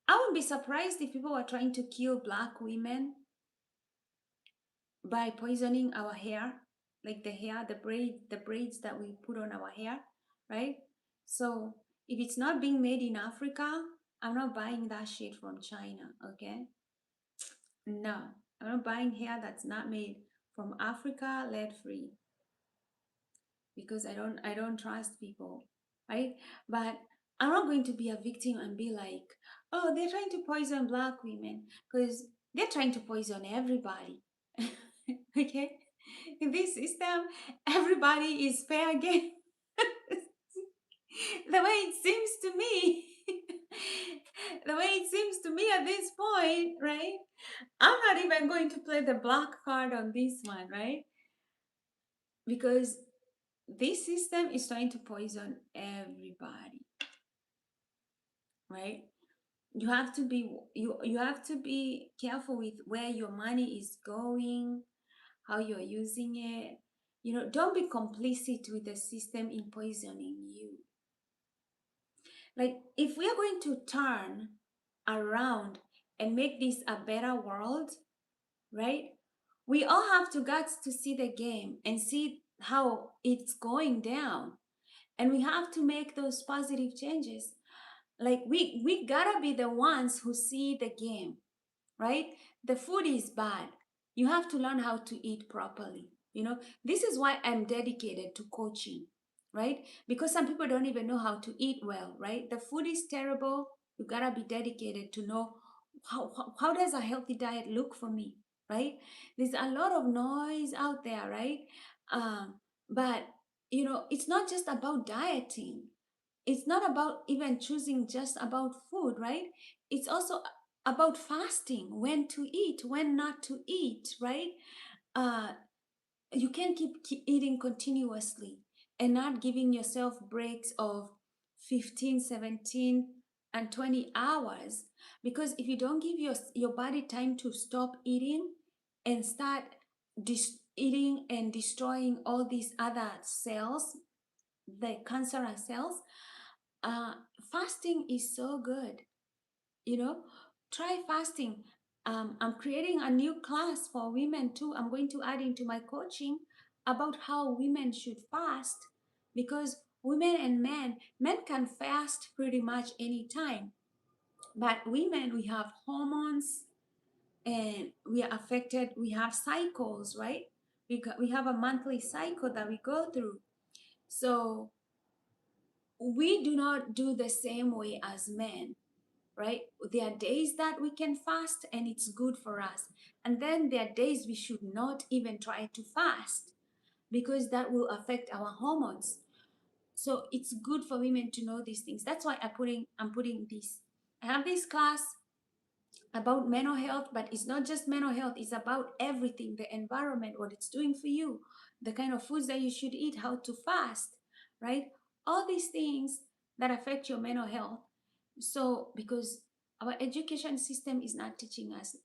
I wouldn't be surprised if people were trying to kill black women by poisoning our hair, like the hair, the braids that we put on our hair, right? So if it's not being made in Africa, I'm not buying that shit from China, okay? No, I'm not buying hair that's not made from Africa, lead free, because I don't trust people, right? But I'm not going to be a victim and be like, oh, they're trying to poison black women, because they're trying to poison everybody. Okay? In this system, everybody is fair game. The way it seems to me. The way it seems to me at this point, right? I'm not even going to play the black card on this one, right? Because this system is trying to poison everybody, right? You have to be careful with where your money is going, how you're using it. Don't be complicit with the system in poisoning you. Like, if we are going to turn around and make this a better world, right? We all have to guts to see the game and see how it's going down. And we have to make those positive changes. Like, we gotta be the ones who see the game, right? The food is bad. You have to learn how to eat properly. This is why I'm dedicated to coaching, right? Because some people don't even know how to eat well, right? The food is terrible. You gotta be dedicated to know how does a healthy diet look for me, right? There's a lot of noise out there, right? But it's not just about dieting. It's not about even choosing just about food, right? It's also about fasting, when to eat, when not to eat, right? Uh, you can't keep eating continuously and not giving yourself breaks of 15, 17, and 20 hours, because if you don't give your body time to stop eating and start eating and destroying all these other cells, the cancerous cells, uh, fasting is so good. You know, try fasting. I'm creating a new class for women too. I'm going to add into my coaching about how women should fast, because women and men can fast pretty much anytime, but women, we have hormones and we are affected. We have cycles, right? We have a monthly cycle that we go through. So we do not do the same way as men, right? There are days that we can fast and it's good for us. And then there are days we should not even try to fast because that will affect our hormones. So it's good for women to know these things. That's why I'm putting this. I have this class about mental health, but it's not just mental health, it's about everything, the environment, what it's doing for you, the kind of foods that you should eat, how to fast, right? All these things that affect your mental health. So, because our education system is not teaching us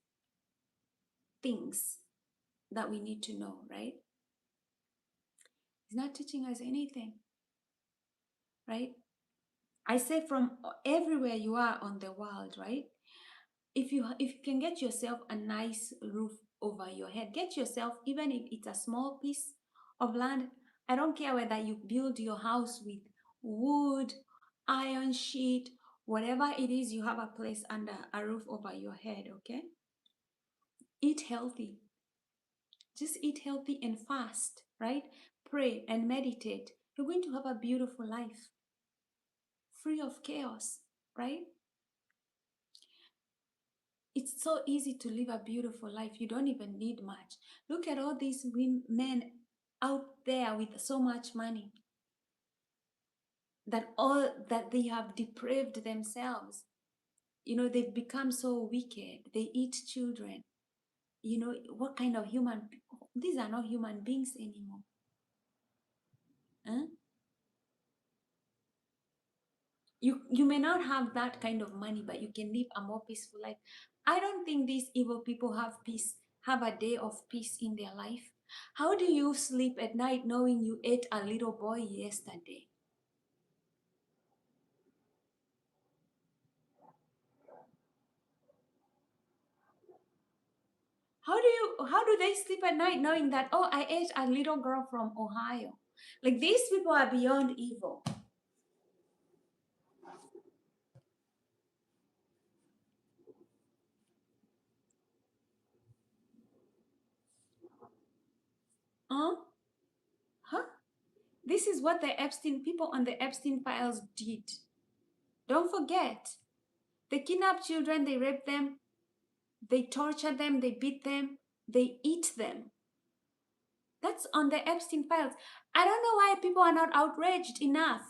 things that we need to know, right? It's not teaching us anything, right? I say from everywhere you are on the world, right? If you can get yourself a nice roof over your head, get yourself, even if it's a small piece of land. I don't care whether you build your house with wood, iron sheet, whatever it is, you have a place under a roof over your head. Okay, eat healthy, just eat healthy and fast, right? Pray and meditate. You're going to have a beautiful life, free of chaos, right? It's so easy to live a beautiful life. You don't even need much. Look at all these men out there with so much money, that all that they have depraved themselves. You know, they've become so wicked. They eat children. You know, what kind of human? These are not human beings anymore. Huh? You may not have that kind of money, but you can live a more peaceful life. I don't think these evil people have peace, have a day of peace in their life. How do you sleep at night knowing you ate a little boy yesterday? How do they sleep at night knowing that, oh, I ate a little girl from Ohio? Like, these people are beyond evil. Huh? Huh? This is what the Epstein people on the Epstein Files did. Don't forget. They kidnap children, they rape them, they torture them, they beat them, they eat them. That's on the Epstein Files. I don't know why people are not outraged enough.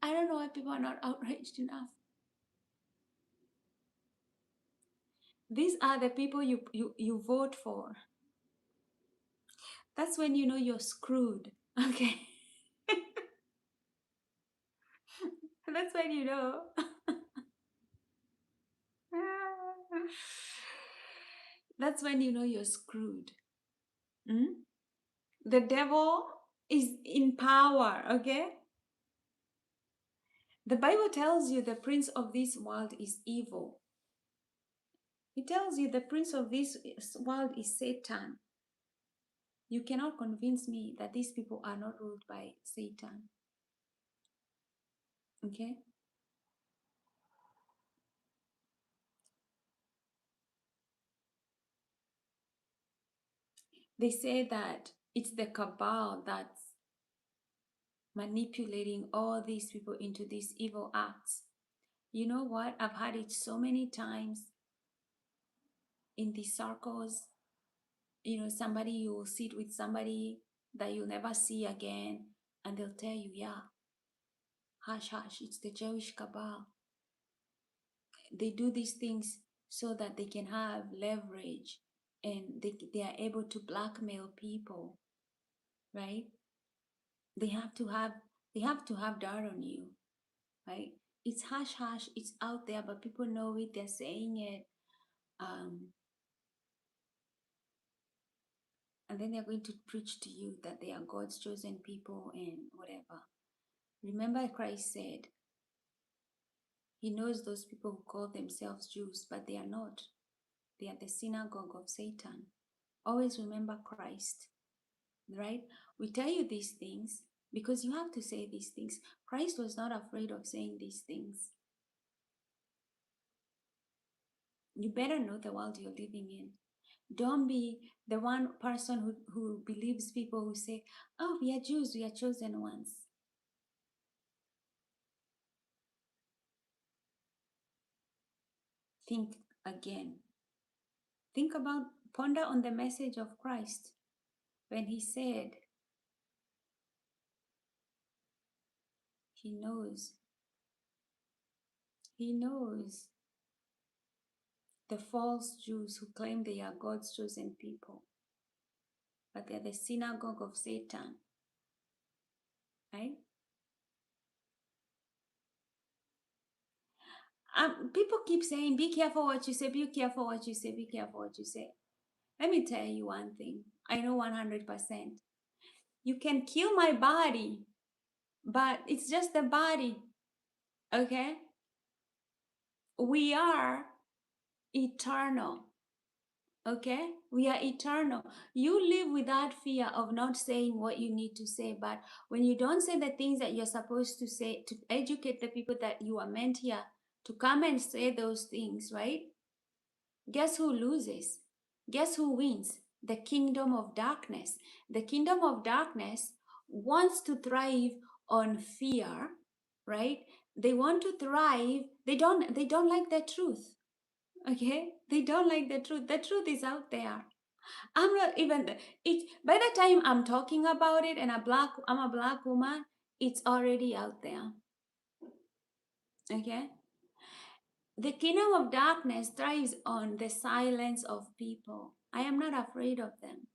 I don't know why people are not outraged enough. These are the people you vote for. That's when you know you're screwed. Okay. That's when you know. That's when you know you're screwed. Mm? The devil is in power, okay? The Bible tells you the prince of this world is evil. It tells you the prince of this world is Satan. You cannot convince me that these people are not ruled by Satan. Okay? They say that it's the cabal that's manipulating all these people into these evil acts. You know what? I've had it so many times in these circles. You know, somebody, you will sit with somebody that you'll never see again, and they'll tell you, yeah, hush, hush, it's the Jewish cabal. they do these things so that they can have leverage, and they are able to blackmail people, right? They have to have they have to have that on you, right? It's hush hush, it's out there, but people know it, they're saying it. Um, and then they're going to preach to you that they are God's chosen people and whatever. Remember, Christ said he knows those people who call themselves Jews, but they are not. They are the synagogue of Satan. Always remember Christ, right? We tell you these things because you have to say these things. Christ was not afraid of saying these things. You better know the world you're living in. Don't be the one person who believes people who say, oh, we are Jews, we are chosen ones. Think again. Think about, ponder on the message of Christ when he said, he knows, he knows the false Jews who claim they are God's chosen people, but they're the synagogue of Satan, right? People keep saying, be careful what you say, be careful what you say, be careful what you say. Let me tell you one thing. I know 100%. You can kill my body, but it's just the body, okay? We are eternal, okay? We are eternal. You live without fear of not saying what you need to say, but when you don't say the things that you're supposed to say to educate the people that you are meant here to come and say those things, right? Guess who loses? Guess who wins? The kingdom of darkness. The kingdom of darkness wants to thrive on fear, right? They want to thrive. They don't like the truth. Okay? They don't like the truth. The truth is out there. I'm not even it by the time I'm talking about it and I'm a black woman, it's already out there. Okay? The kingdom of darkness thrives on the silence of people. I am not afraid of them.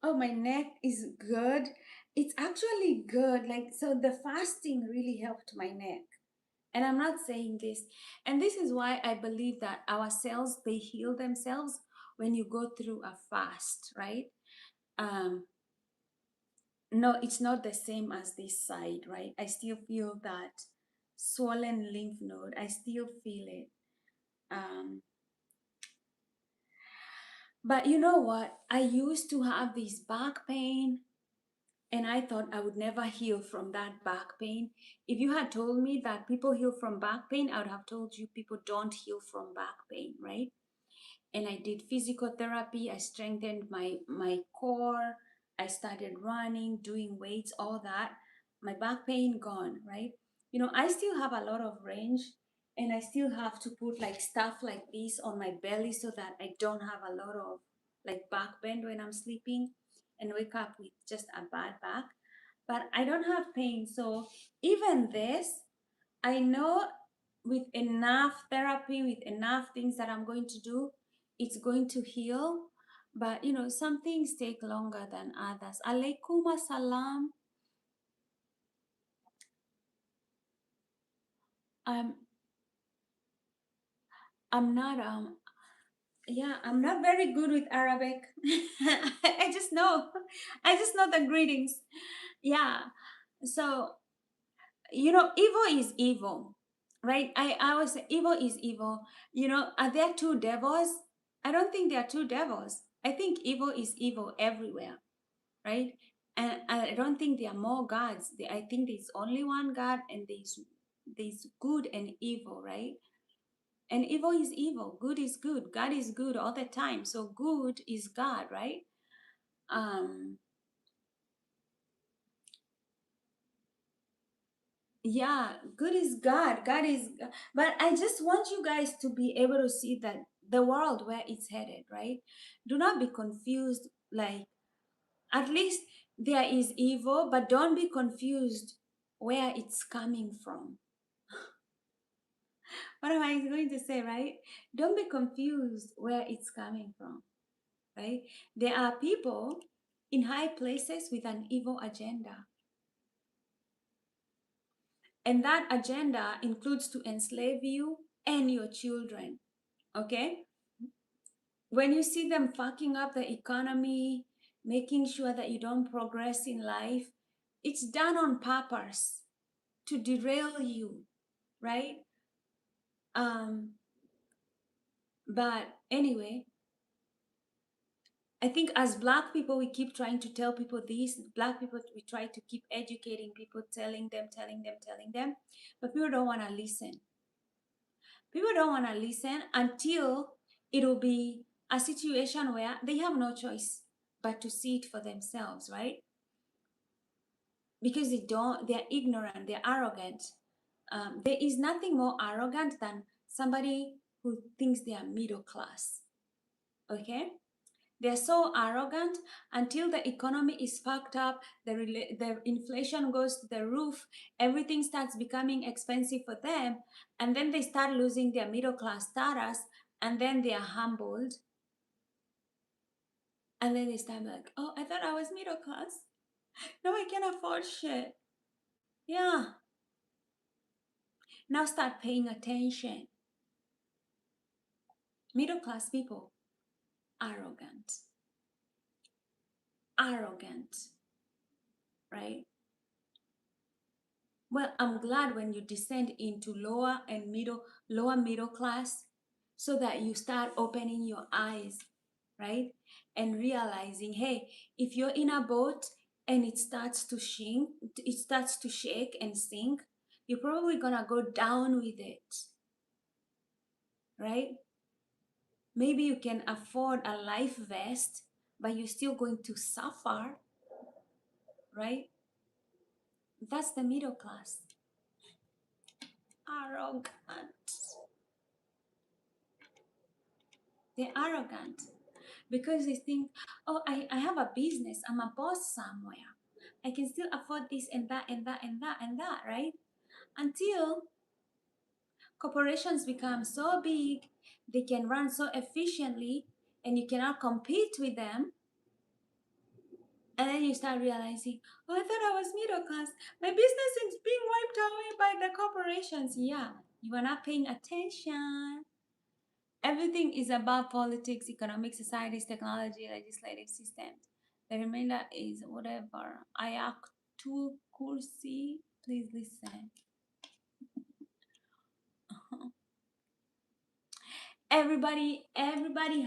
Oh, my neck is good. It's actually good. Like, so the fasting really helped my neck. And I'm not saying this. And this is why I believe that our cells, they heal themselves when you go through a fast, right? Um, no, it's not the same as this side, right? I still feel that swollen lymph node. I still feel it. Um, but you know what? I used to have this back pain, and I thought I would never heal from that back pain. If you had told me that people heal from back pain, I would have told you people don't heal from back pain, right? And I did physical therapy. I strengthened my core. I started running, doing weights, all that. My back pain gone, right? You know, I still have a lot of range, and I still have to put like stuff like this on my belly so that I don't have a lot of like back bend when I'm sleeping and wake up with just a bad back. But I don't have pain. So even this, I know with enough therapy, with enough things that I'm going to do, it's going to heal. But you know, some things take longer than others. Alaikum assalam. I'm I'm not yeah, I'm not very good with Arabic. I just know. I just know the greetings. Yeah. So you know, evil is evil, right? I always say evil is evil. You know, are there two devils? I don't think there are two devils. I think evil is evil everywhere, right? And I don't think there are more gods. I think there's only one God, and there's good and evil, right? And evil is evil, good is good, God is good all the time. So good is God, right? um Yeah, good is God. God is, but I just want you guys to be able to see that the world where it's headed, right? Do not be confused. Like, at least there is evil, but don't be confused where it's coming from. What am I going to say, right? Don't be confused where it's coming from, right? There are people in high places with an evil agenda, and that agenda includes to enslave you and your children, okay? When you see them fucking up the economy, making sure that you don't progress in life, it's done on purpose to derail you, right? But anyway, I think as Black people, we keep trying to tell people this. Black people, we try to keep educating people, telling them, but people don't want to listen. People don't want to listen until it'll be a situation where they have no choice but to see it for themselves, right? Because they're ignorant, they're arrogant. There is nothing more arrogant than somebody who thinks they are middle class, okay? They're so arrogant until the economy is fucked up, the inflation goes to the roof, everything starts becoming expensive for them, and then they start losing their middle class status, and then they are humbled, and then they start like, oh, I thought I was middle class. No, I can't afford shit. Yeah. Now start paying attention. Middle class people, arrogant. Arrogant, right? Well, I'm glad when you descend into lower middle class, so that you start opening your eyes, right? And realizing, hey, if you're in a boat and it starts to shake and sink, you're probably gonna go down with it, right? Maybe you can afford a life vest, but you're still going to suffer, right? That's the middle class. Arrogant. They're arrogant because they think, oh, I have a business, I'm a boss somewhere. I can still afford this and that and that and that and that, right? Until corporations become so big, they can run so efficiently, and you cannot compete with them. And then you start realizing, oh, I thought I was middle class. My business is being wiped away by the corporations. Yeah, you are not paying attention. Everything is about politics, economic, societies, technology, legislative systems. The remainder is whatever. Ayatul Kursi. Please listen. Everybody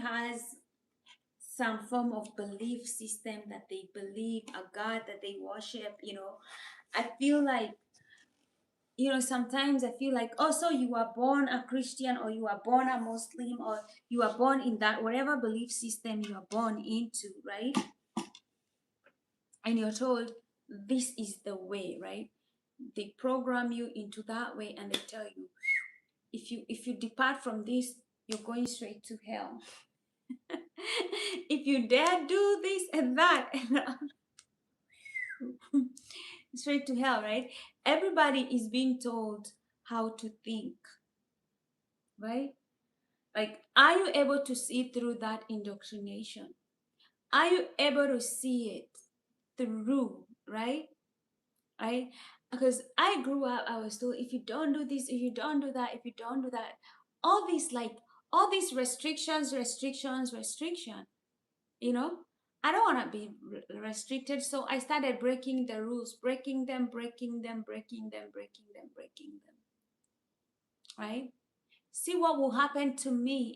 has some form of belief system that they believe, a God that they worship. I feel like, sometimes I feel like, oh, so you are born a Christian, or you are born a Muslim, or you are born in that whatever belief system you are born into, right? And you're told this is the way, right? They program you into that way, and they tell you, if you depart from this, you're going straight to hell. If you dare do this and that, and straight to hell, right? Everybody is being told how to think, right? Like, are you able to see through that indoctrination? Are you able to see it through, right? Right? Because I grew up, I was told, if you don't do this, if you don't do that, if you don't do that, all these restriction. You know, I don't want to be restricted, so I started breaking the rules, breaking them. Right? See what will happen to me.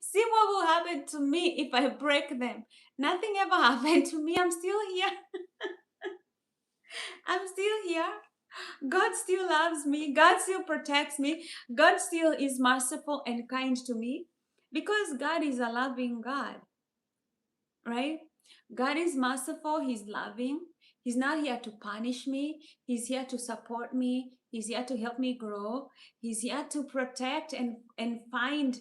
See what will happen to me if I break them. Nothing ever happened to me. I'm still here. I'm still here. God still loves me. God still protects me. God still is merciful and kind to me, because God is a loving God, right? God is merciful. He's loving. He's not here to punish me. He's here to support me. He's here to help me grow. He's here to protect and find,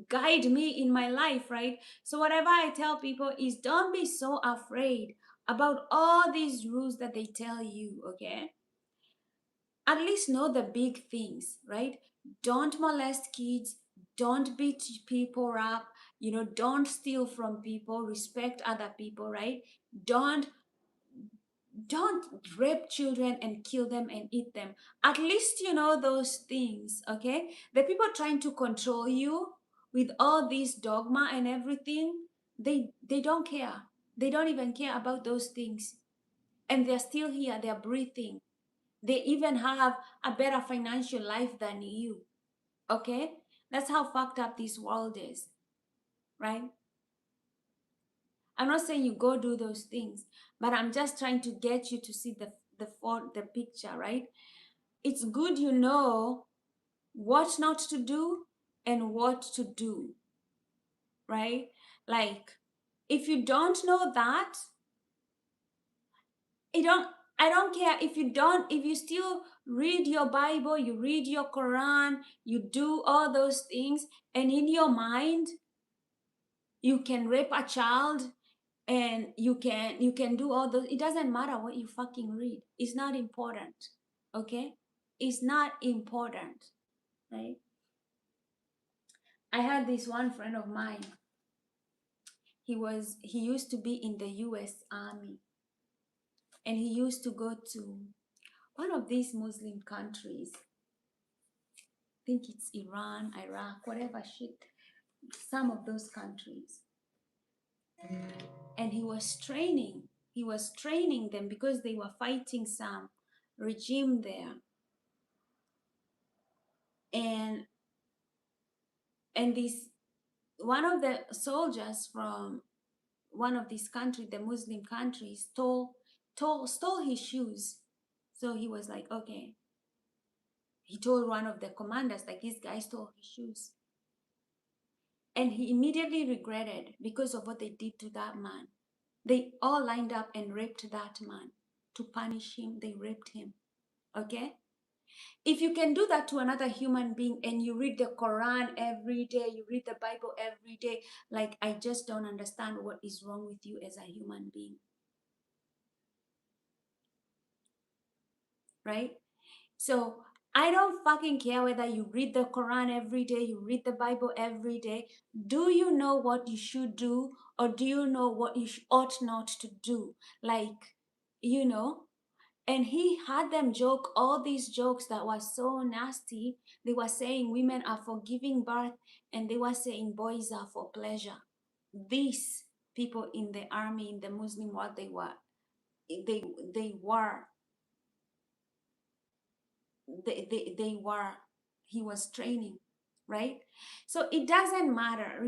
guide me in my life, right? So whatever I tell people is, don't be so afraid about all these rules that they tell you, okay? At least know the big things, right? Don't molest kids, don't beat people up, don't steal from people, respect other people, right? don't don't rape children and kill them and eat them. At least you know those things, okay? The people trying to control you with all this dogma and everything, they don't care. They don't even care about those things, and they're still here, they're breathing. They even have a better financial life than you, okay? That's how fucked up this world is, right? I'm not saying you go do those things, but I'm just trying to get you to see the picture, right? It's good you know what not to do and what to do, right? Like, if you don't know that, I don't I don't care if you still read your Bible, you read your Quran, you do all those things, and in your mind you can rape a child, and you can do all those. It doesn't matter what you fucking read. It's not important, okay? It's not important, right? I had this one friend of mine. He used to be in the US Army, and he used to go to one of these Muslim countries. I think it's Iran, Iraq, whatever shit. Some of those countries. And he was training them because they were fighting some regime there. And this one of the soldiers from one of these countries, the Muslim countries, stole his shoes. So he was like, okay. He told one of the commanders, like, this guy stole his shoes. And he immediately regretted because of what they did to that man. They all lined up and raped that man. To punish him, they raped him. Okay? If you can do that to another human being, and you read the Quran every day, you read the Bible every day, like, I just don't understand what is wrong with you as a human being. Right? So I don't fucking care whether you read the Quran every day, you read the Bible every day. Do you know what you should do, or do you know what you ought not to do? Like, you know, and he had them joke all these jokes that were so nasty. They were saying women are for giving birth, and they were saying boys are for pleasure. These people in the army, in the Muslim world, they were they were he was training, right? So it doesn't matter,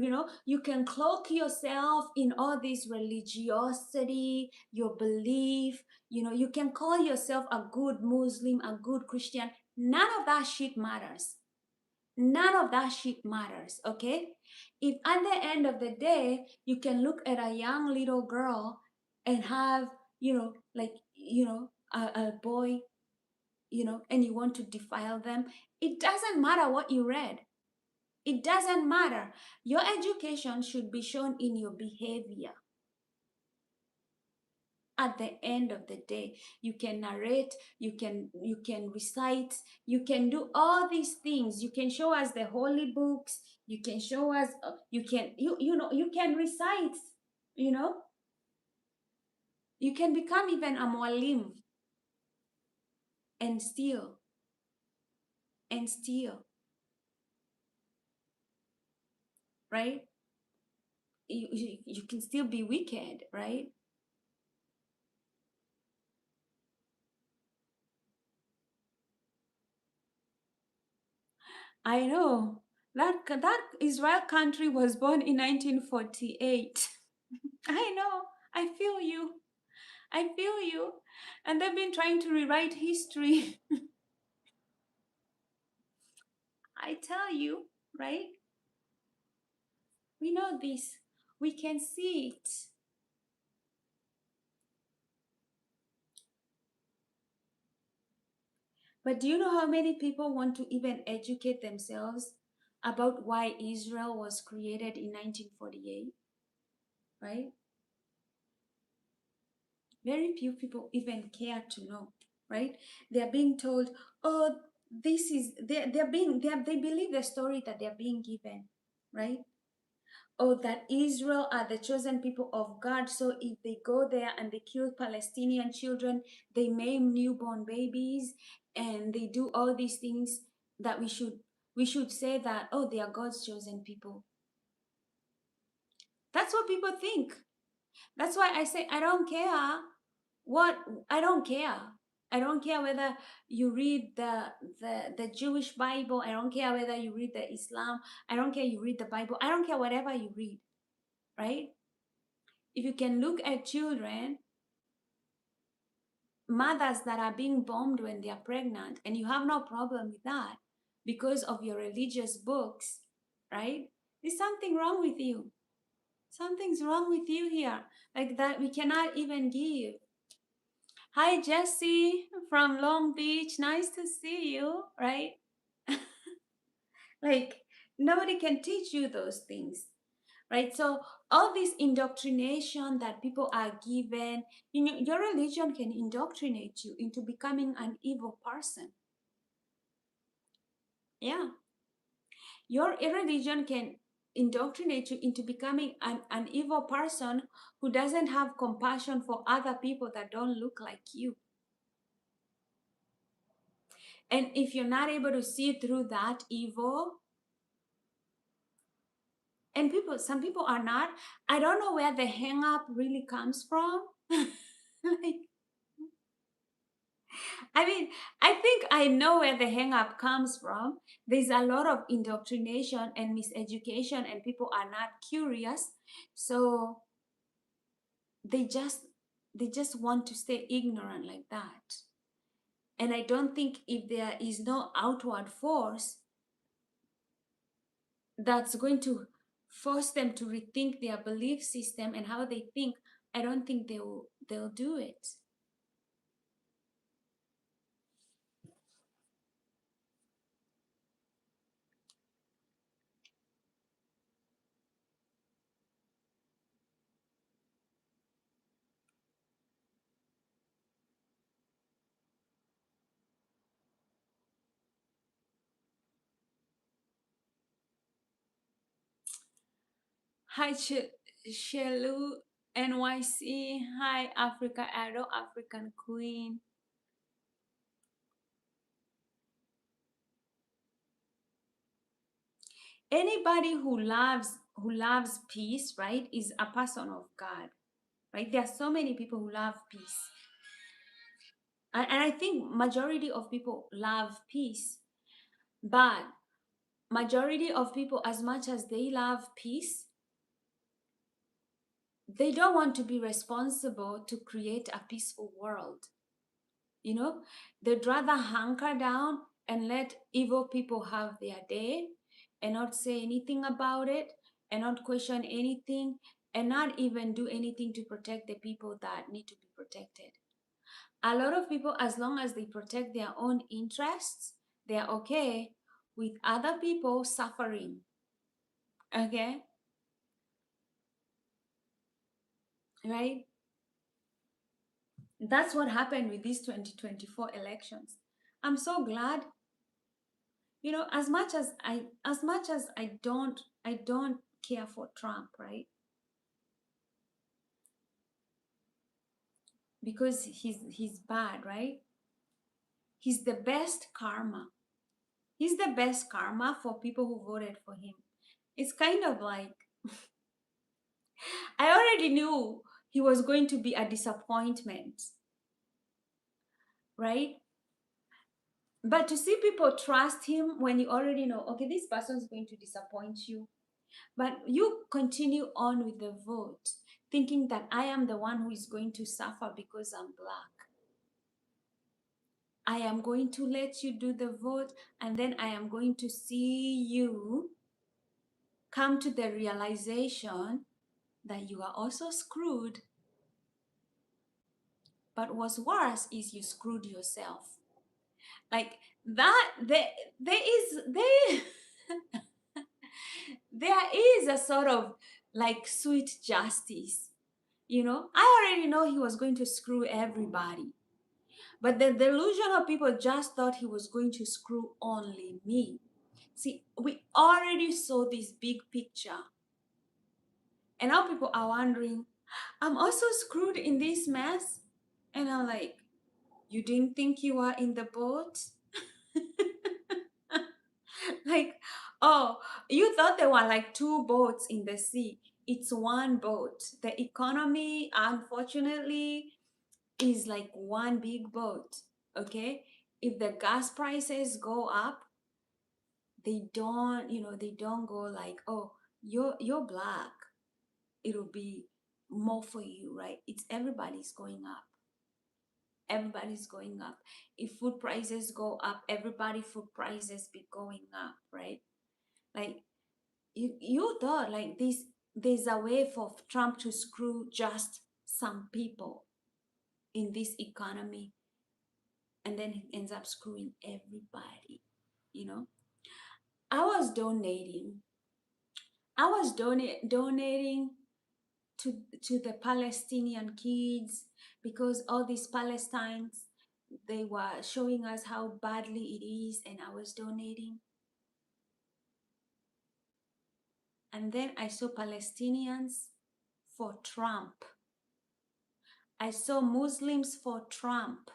you can cloak yourself in all this religiosity, your belief, you can call yourself a good Muslim, a good Christian. None of that shit matters. None of that shit matters, okay? If at the end of the day you can look at a young little girl and have, like, a boy, and you want to defile them, it doesn't matter what you read. It doesn't matter. Your education should be shown in your behavior. At the end of the day, you can narrate, you can recite, you can do all these things. You can show us the holy books. You can show us. You can recite. You know. You can become even a mualim, and steal, right? You can still be wicked, right? I know that Israel country was born in 1948. I know. I feel you. I feel you. And they've been trying to rewrite history. I tell you, right? We know this. We can see it. But do you know how many people want to even educate themselves about why Israel was created in 1948? Right? Very few people even care to know, right? They're being told, oh, this is they believe the story that they're being given, right? Oh, that Israel are the chosen people of God. So if they go there and they kill Palestinian children, they maim newborn babies, and they do all these things, that we should say that, oh, they are God's chosen people. That's what people think. That's why I say I don't care what I don't care. I don't care whether you read the Jewish Bible. I don't care whether you read the Islam. I don't care you read the Bible. I don't care whatever you read, right? If you can look at children, mothers that are being bombed when they are pregnant, and you have no problem with that because of your religious books, right? There's something wrong with you. Something's wrong with you here. Like that, we cannot even give. Hi, Jesse from Long Beach. Nice to see you, right? Like, nobody can teach you those things, right? So, all this indoctrination that people are given, your religion can indoctrinate you into becoming an evil person. Yeah. Your religion can indoctrinate you into becoming an evil person who doesn't have compassion for other people that don't look like you. And if you're not able to see through that evil, and some people are not, I don't know where the hang up really comes from. Like, I mean, I think I know where the hang up comes from. There's a lot of indoctrination and miseducation, and people are not curious. So they just want to stay ignorant like that. And I don't think if there is no outward force that's going to force them to rethink their belief system and how they think, I don't think they'll do it. Hi, Shelu NYC. Hi, Africa Arrow, African Queen. Anybody who loves peace, right, is a person of God, right? There are so many people who love peace, and I think majority of people love peace, but majority of people, as much as they love peace, they don't want to be responsible to create a peaceful world. You know, they'd rather hunker down and let evil people have their day and not say anything about it and not question anything and not even do anything to protect the people that need to be protected. A lot of people, as long as they protect their own interests, they're okay with other people suffering. Okay? Right? That's what happened with these 2024 elections. I'm so glad, as much as I don't care for Trump, right? Because he's bad, right? He's the best karma. He's the best karma for people who voted for him. It's kind of like I already knew he was going to be a disappointment, right? But to see people trust him when you already know, okay, this person is going to disappoint you, but you continue on with the vote, thinking that I am the one who is going to suffer because I'm black. I am going to let you do the vote, and then I am going to see you come to the realization that you are also screwed. But what's worse is you screwed yourself. Like that, there there is a sort of like sweet justice. I already know he was going to screw everybody. But the delusion of people just thought he was going to screw only me. See, we already saw this big picture. And now people are wondering, I'm also screwed in this mess. And I'm like, you didn't think you were in the boat? Like, oh, you thought there were like two boats in the sea. It's one boat. The economy, unfortunately, is like one big boat. Okay? If the gas prices go up, they don't go like, oh, you're black. It'll be more for you, right? It's everybody's going up. Everybody's going up. If food prices go up, everybody food prices be going up, right? Like you thought like this there's a way for Trump to screw just some people in this economy, and then he ends up screwing everybody, you know. I was donating. I was donating to the Palestinian kids because all these Palestines, they were showing us how badly it is, and I was donating. And then I saw Palestinians for Trump. I saw Muslims for Trump.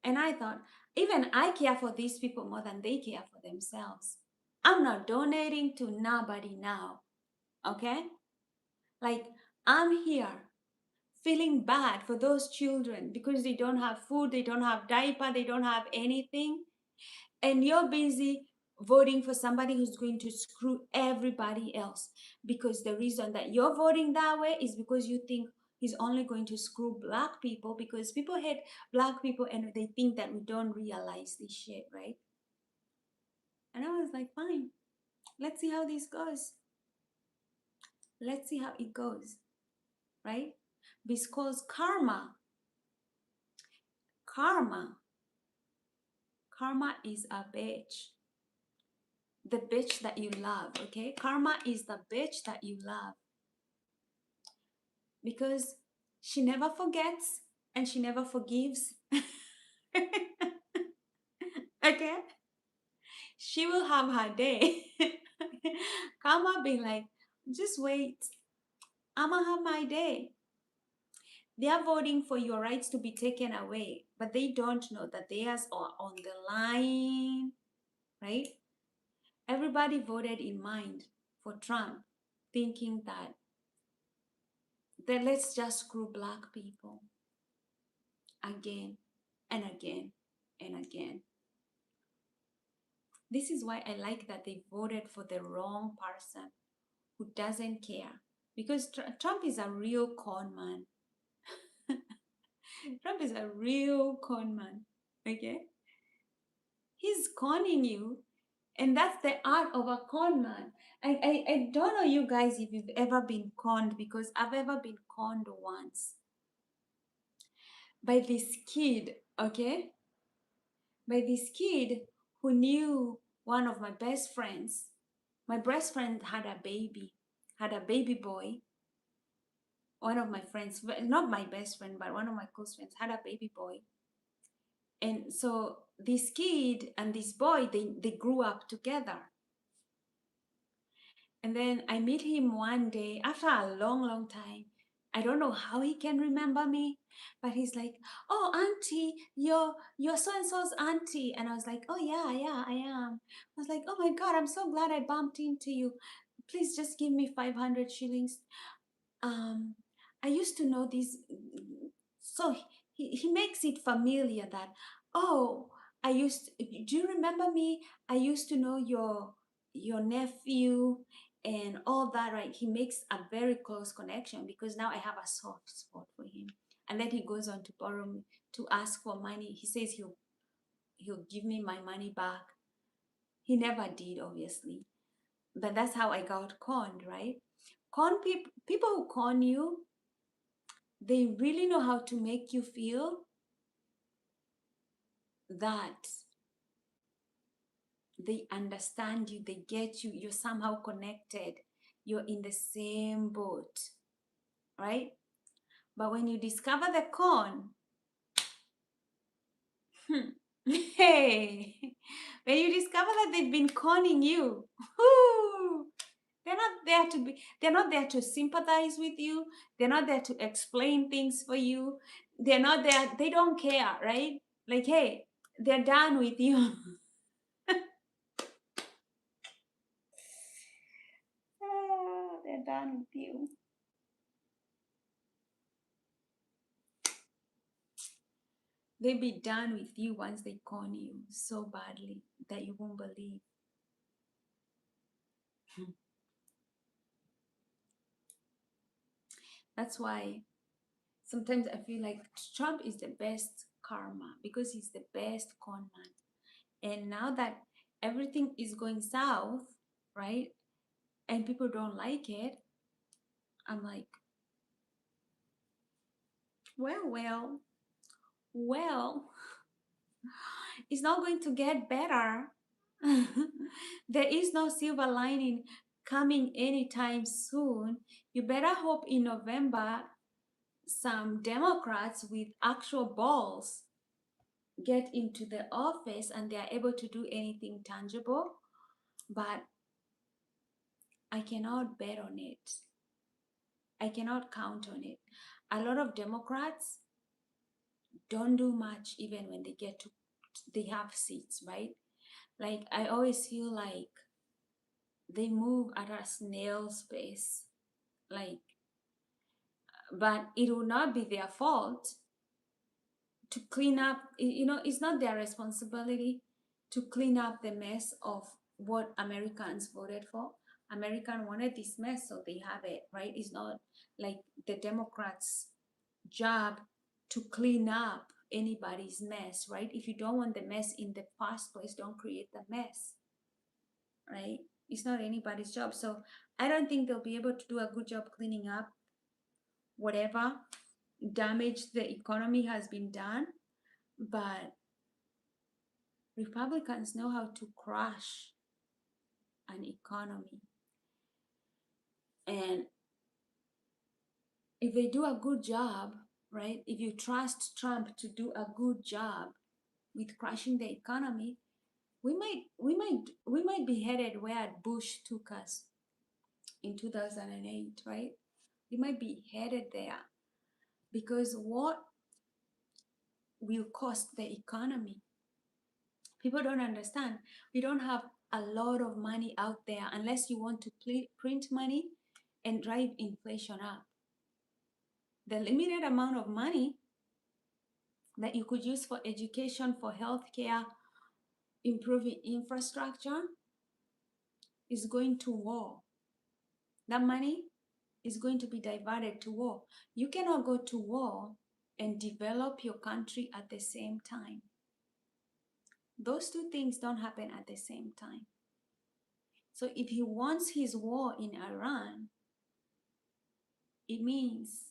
And I thought, even I care for these people more than they care for themselves. I'm not donating to nobody now. Okay? Like, I'm here feeling bad for those children because they don't have food, they don't have diaper, they don't have anything. And you're busy voting for somebody who's going to screw everybody else, because the reason that you're voting that way is because you think he's only going to screw black people, because people hate black people and they think that we don't realize this shit, right? And I was like, fine, let's see how this goes. Let's see how it goes, right? Because karma karma is a bitch. The bitch that you love, okay? Karma is the bitch that you love, because she never forgets and she never forgives. Okay? She will have her day. Karma be like, just wait. I'ma have my day. They are voting for your rights to be taken away, but they don't know that theirs are on the line, right? Everybody voted in mind for Trump, thinking that let's just screw black people again and again and again. This is why I like that they voted for the wrong person who doesn't care. Because Trump is a real con man. Trump is a real con man. Okay? He's conning you. And that's the art of a con man. I don't know you guys if you've ever been conned, because I've ever been conned once by this kid, okay? By this kid who knew one of my best friends. My best friend had a baby boy. One of my friends, not my best friend, but one of my close friends, had a baby boy. And so this kid and this boy, they grew up together. And then I meet him one day after a long, long time. I don't know how he can remember me, but he's like, "Oh, auntie, you're so and so's auntie." And I was like, "Oh yeah, yeah, I am." I was like, "Oh my God, I'm so glad I bumped into you. Please just give me 500 shillings. um I used to know this." So he makes it familiar that, oh, do you remember me? I used to know your nephew and all that, right? He makes a very close connection because now I have a soft spot for him. And then he goes on to borrow me, to ask for money. He says he'll give me my money back. He never did, obviously, but that's how I got conned, right? Con people who con you, they really know how to make you feel that they understand you, they get you, you're somehow connected, you're in the same boat, right? But when you discover the con, hey, when you discover that they've been conning you, whoo, they're not there to sympathize with you. They're not there to explain things for you. They're not there, they don't care, right? Like, hey, they're done with you. They're done with you. They'll be done with you once they con you so badly that you won't believe. That's why sometimes I feel like Trump is the best karma because he's the best con man. And now that everything is going south, right? And people don't like it, I'm like, well, well, it's not going to get better. There is no silver lining coming anytime soon. You better hope in November some Democrats with actual balls get into the office and they are able to do anything tangible. But I cannot bet on it. I cannot count on it. A lot of Democrats don't do much even when they have seats, right? Like, I always feel like they move at a snail's pace. Like, but it will not be their fault to clean up. It's not their responsibility to clean up the mess of what Americans voted for. American wanted this mess, so they have it, right? It's not like the Democrats' job to clean up anybody's mess, right? If you don't want the mess in the first place, don't create the mess, right? It's not anybody's job. So I don't think they'll be able to do a good job cleaning up whatever damage the economy has been done. But Republicans know how to crush an economy. And if they do a good job, right? If you trust Trump to do a good job with crushing the economy, we might be headed where Bush took us in 2008, right? We might be headed there because what will cost the economy? People don't understand. We don't have a lot of money out there unless you want to print money and drive inflation up. The limited amount of money that you could use for education, for healthcare, improving infrastructure is going to war. That money is going to be diverted to war. You cannot go to war and develop your country at the same time. Those two things don't happen at the same time. So if he wants his war in Iran, it means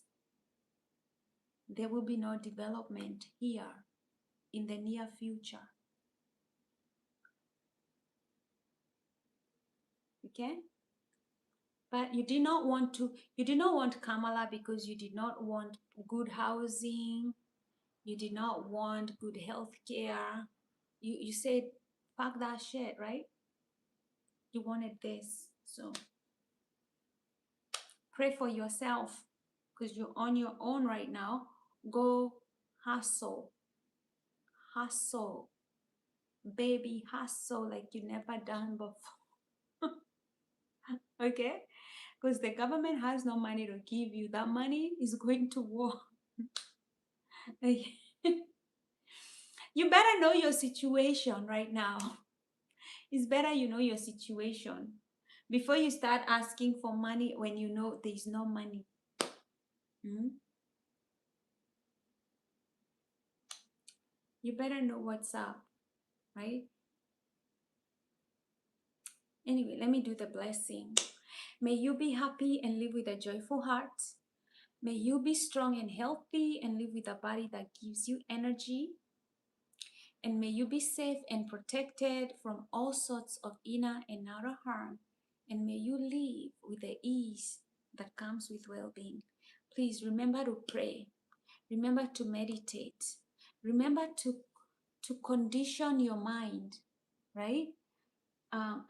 there will be no development here in the near future. Okay? But you did not want Kamala because you did not want good housing, you did not want good health care. You said fuck that shit, right? You wanted this. So pray for yourself because you're on your own right now. Go hustle. Hustle. Baby, hustle like you never done before. Okay? Because the government has no money to give you. That money is going to war. You better know your situation right now. It's better you know your situation before you start asking for money when you know there's no money. You better know what's up, right? Anyway, let me do the blessing. May you be happy and live with a joyful heart. May you be strong and healthy and live with a body that gives you energy. And may you be safe and protected from all sorts of inner and outer harm. And may you live with the ease that comes with well-being. Please remember to pray. Remember to meditate. Remember to condition your mind, right?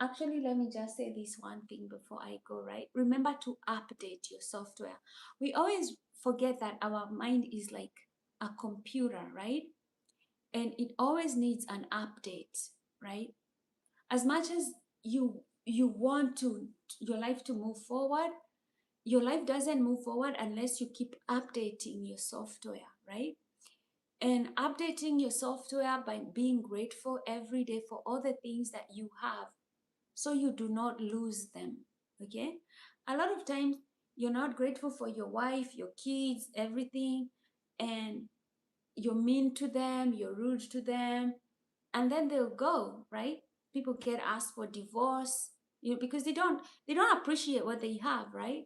Actually, let me just say this one thing before I go, right? Remember to update your software. We always forget that our mind is like a computer, right? And it always needs an update, right? As much as you want to your life to move forward, your life doesn't move forward unless you keep updating your software, right? And updating your software by being grateful every day for all the things that you have so you do not lose them. Okay? A lot of times you're not grateful for your wife, your kids, everything, and you're mean to them, you're rude to them, and then they'll go, right? People get asked for divorce, because they don't appreciate what they have, right?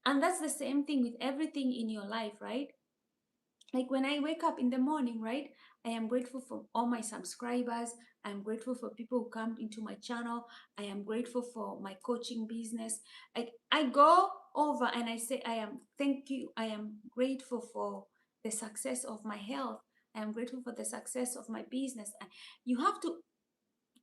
And that's the same thing with everything in your life, right? Like when I wake up in the morning, right? I am grateful for all my subscribers. I'm grateful for people who come into my channel. I am grateful for my coaching business. Like I go over and I say, thank you. I am grateful for the success of my health. I am grateful for the success of my business. You have to,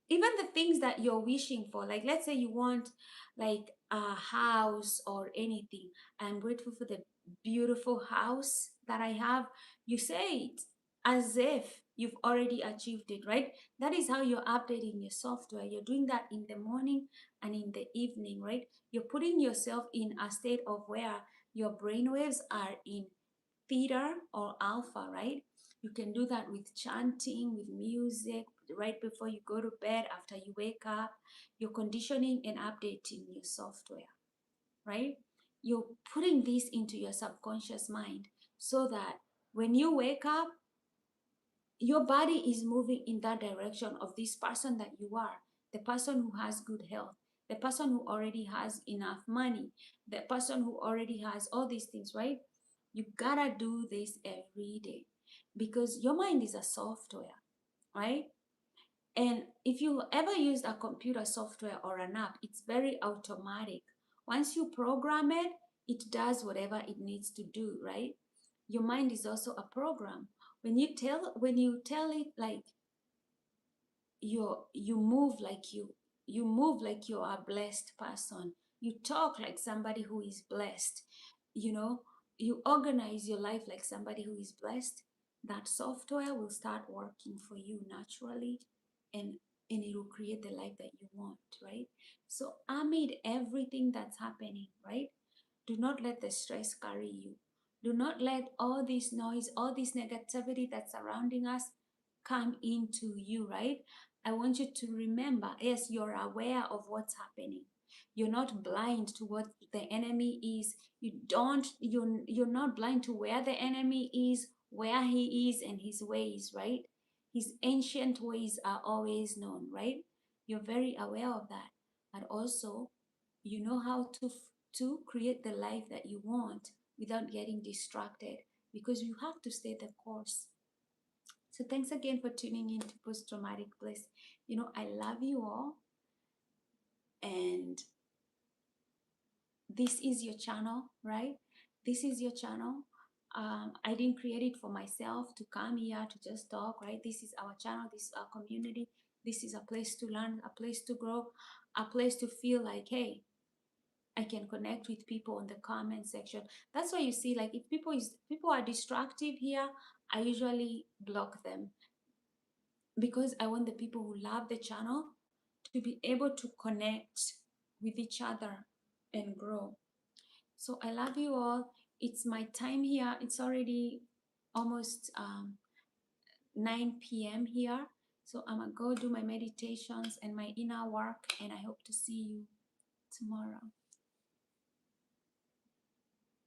even the things that you're wishing for, like let's say you want like a house or anything. I'm grateful for the beautiful house that I have. You say it as if you've already achieved it, right? That is how you're updating your software. You're doing that in the morning and in the evening, right? You're putting yourself in a state of where your brain waves are in theta or alpha, right? You can do that with chanting, with music, right before you go to bed, after you wake up. You're conditioning and updating your software, right? You're putting this into your subconscious mind so that when you wake up, your body is moving in that direction of this person that you are, the person who has good health, the person who already has enough money, the person who already has all these things, right? You gotta do this every day because your mind is a software, right? And if you ever used a computer software or an app, it's very automatic. Once you program it, it does whatever it needs to do, right? Your mind is also a program. When you tell it like you move like you're a blessed person, you talk like somebody who is blessed, you know, you organize your life like somebody who is blessed, that software will start working for you naturally, and it will create the life that you want, right? So amid everything that's happening, right, do not let the stress carry you. Do not let all this noise, all this negativity that's surrounding us come into you, right? I want you to remember, yes, you're aware of what's happening. You're not blind to what the enemy is. You're not blind to where the enemy is, where he is and his ways, right? His ancient ways are always known, right? You're very aware of that. But also, you know how to create the life that you want without getting distracted, because you have to stay the course. So thanks again for tuning in to Post Traumatic Bliss. I love you all, and this is your channel, right? This is your channel. I didn't create it for myself to come here to just talk, right? This is our channel. This is our community. This is a place to learn, a place to grow, a place to feel like, hey, I can connect with people in the comment section. That's why you see, like, if people are destructive here, I usually block them, because I want the people who love the channel to be able to connect with each other and grow. So I love you all. It's my time here. It's already almost 9 p.m. here. So I'm going to go do my meditations and my inner work, and I hope to see you tomorrow.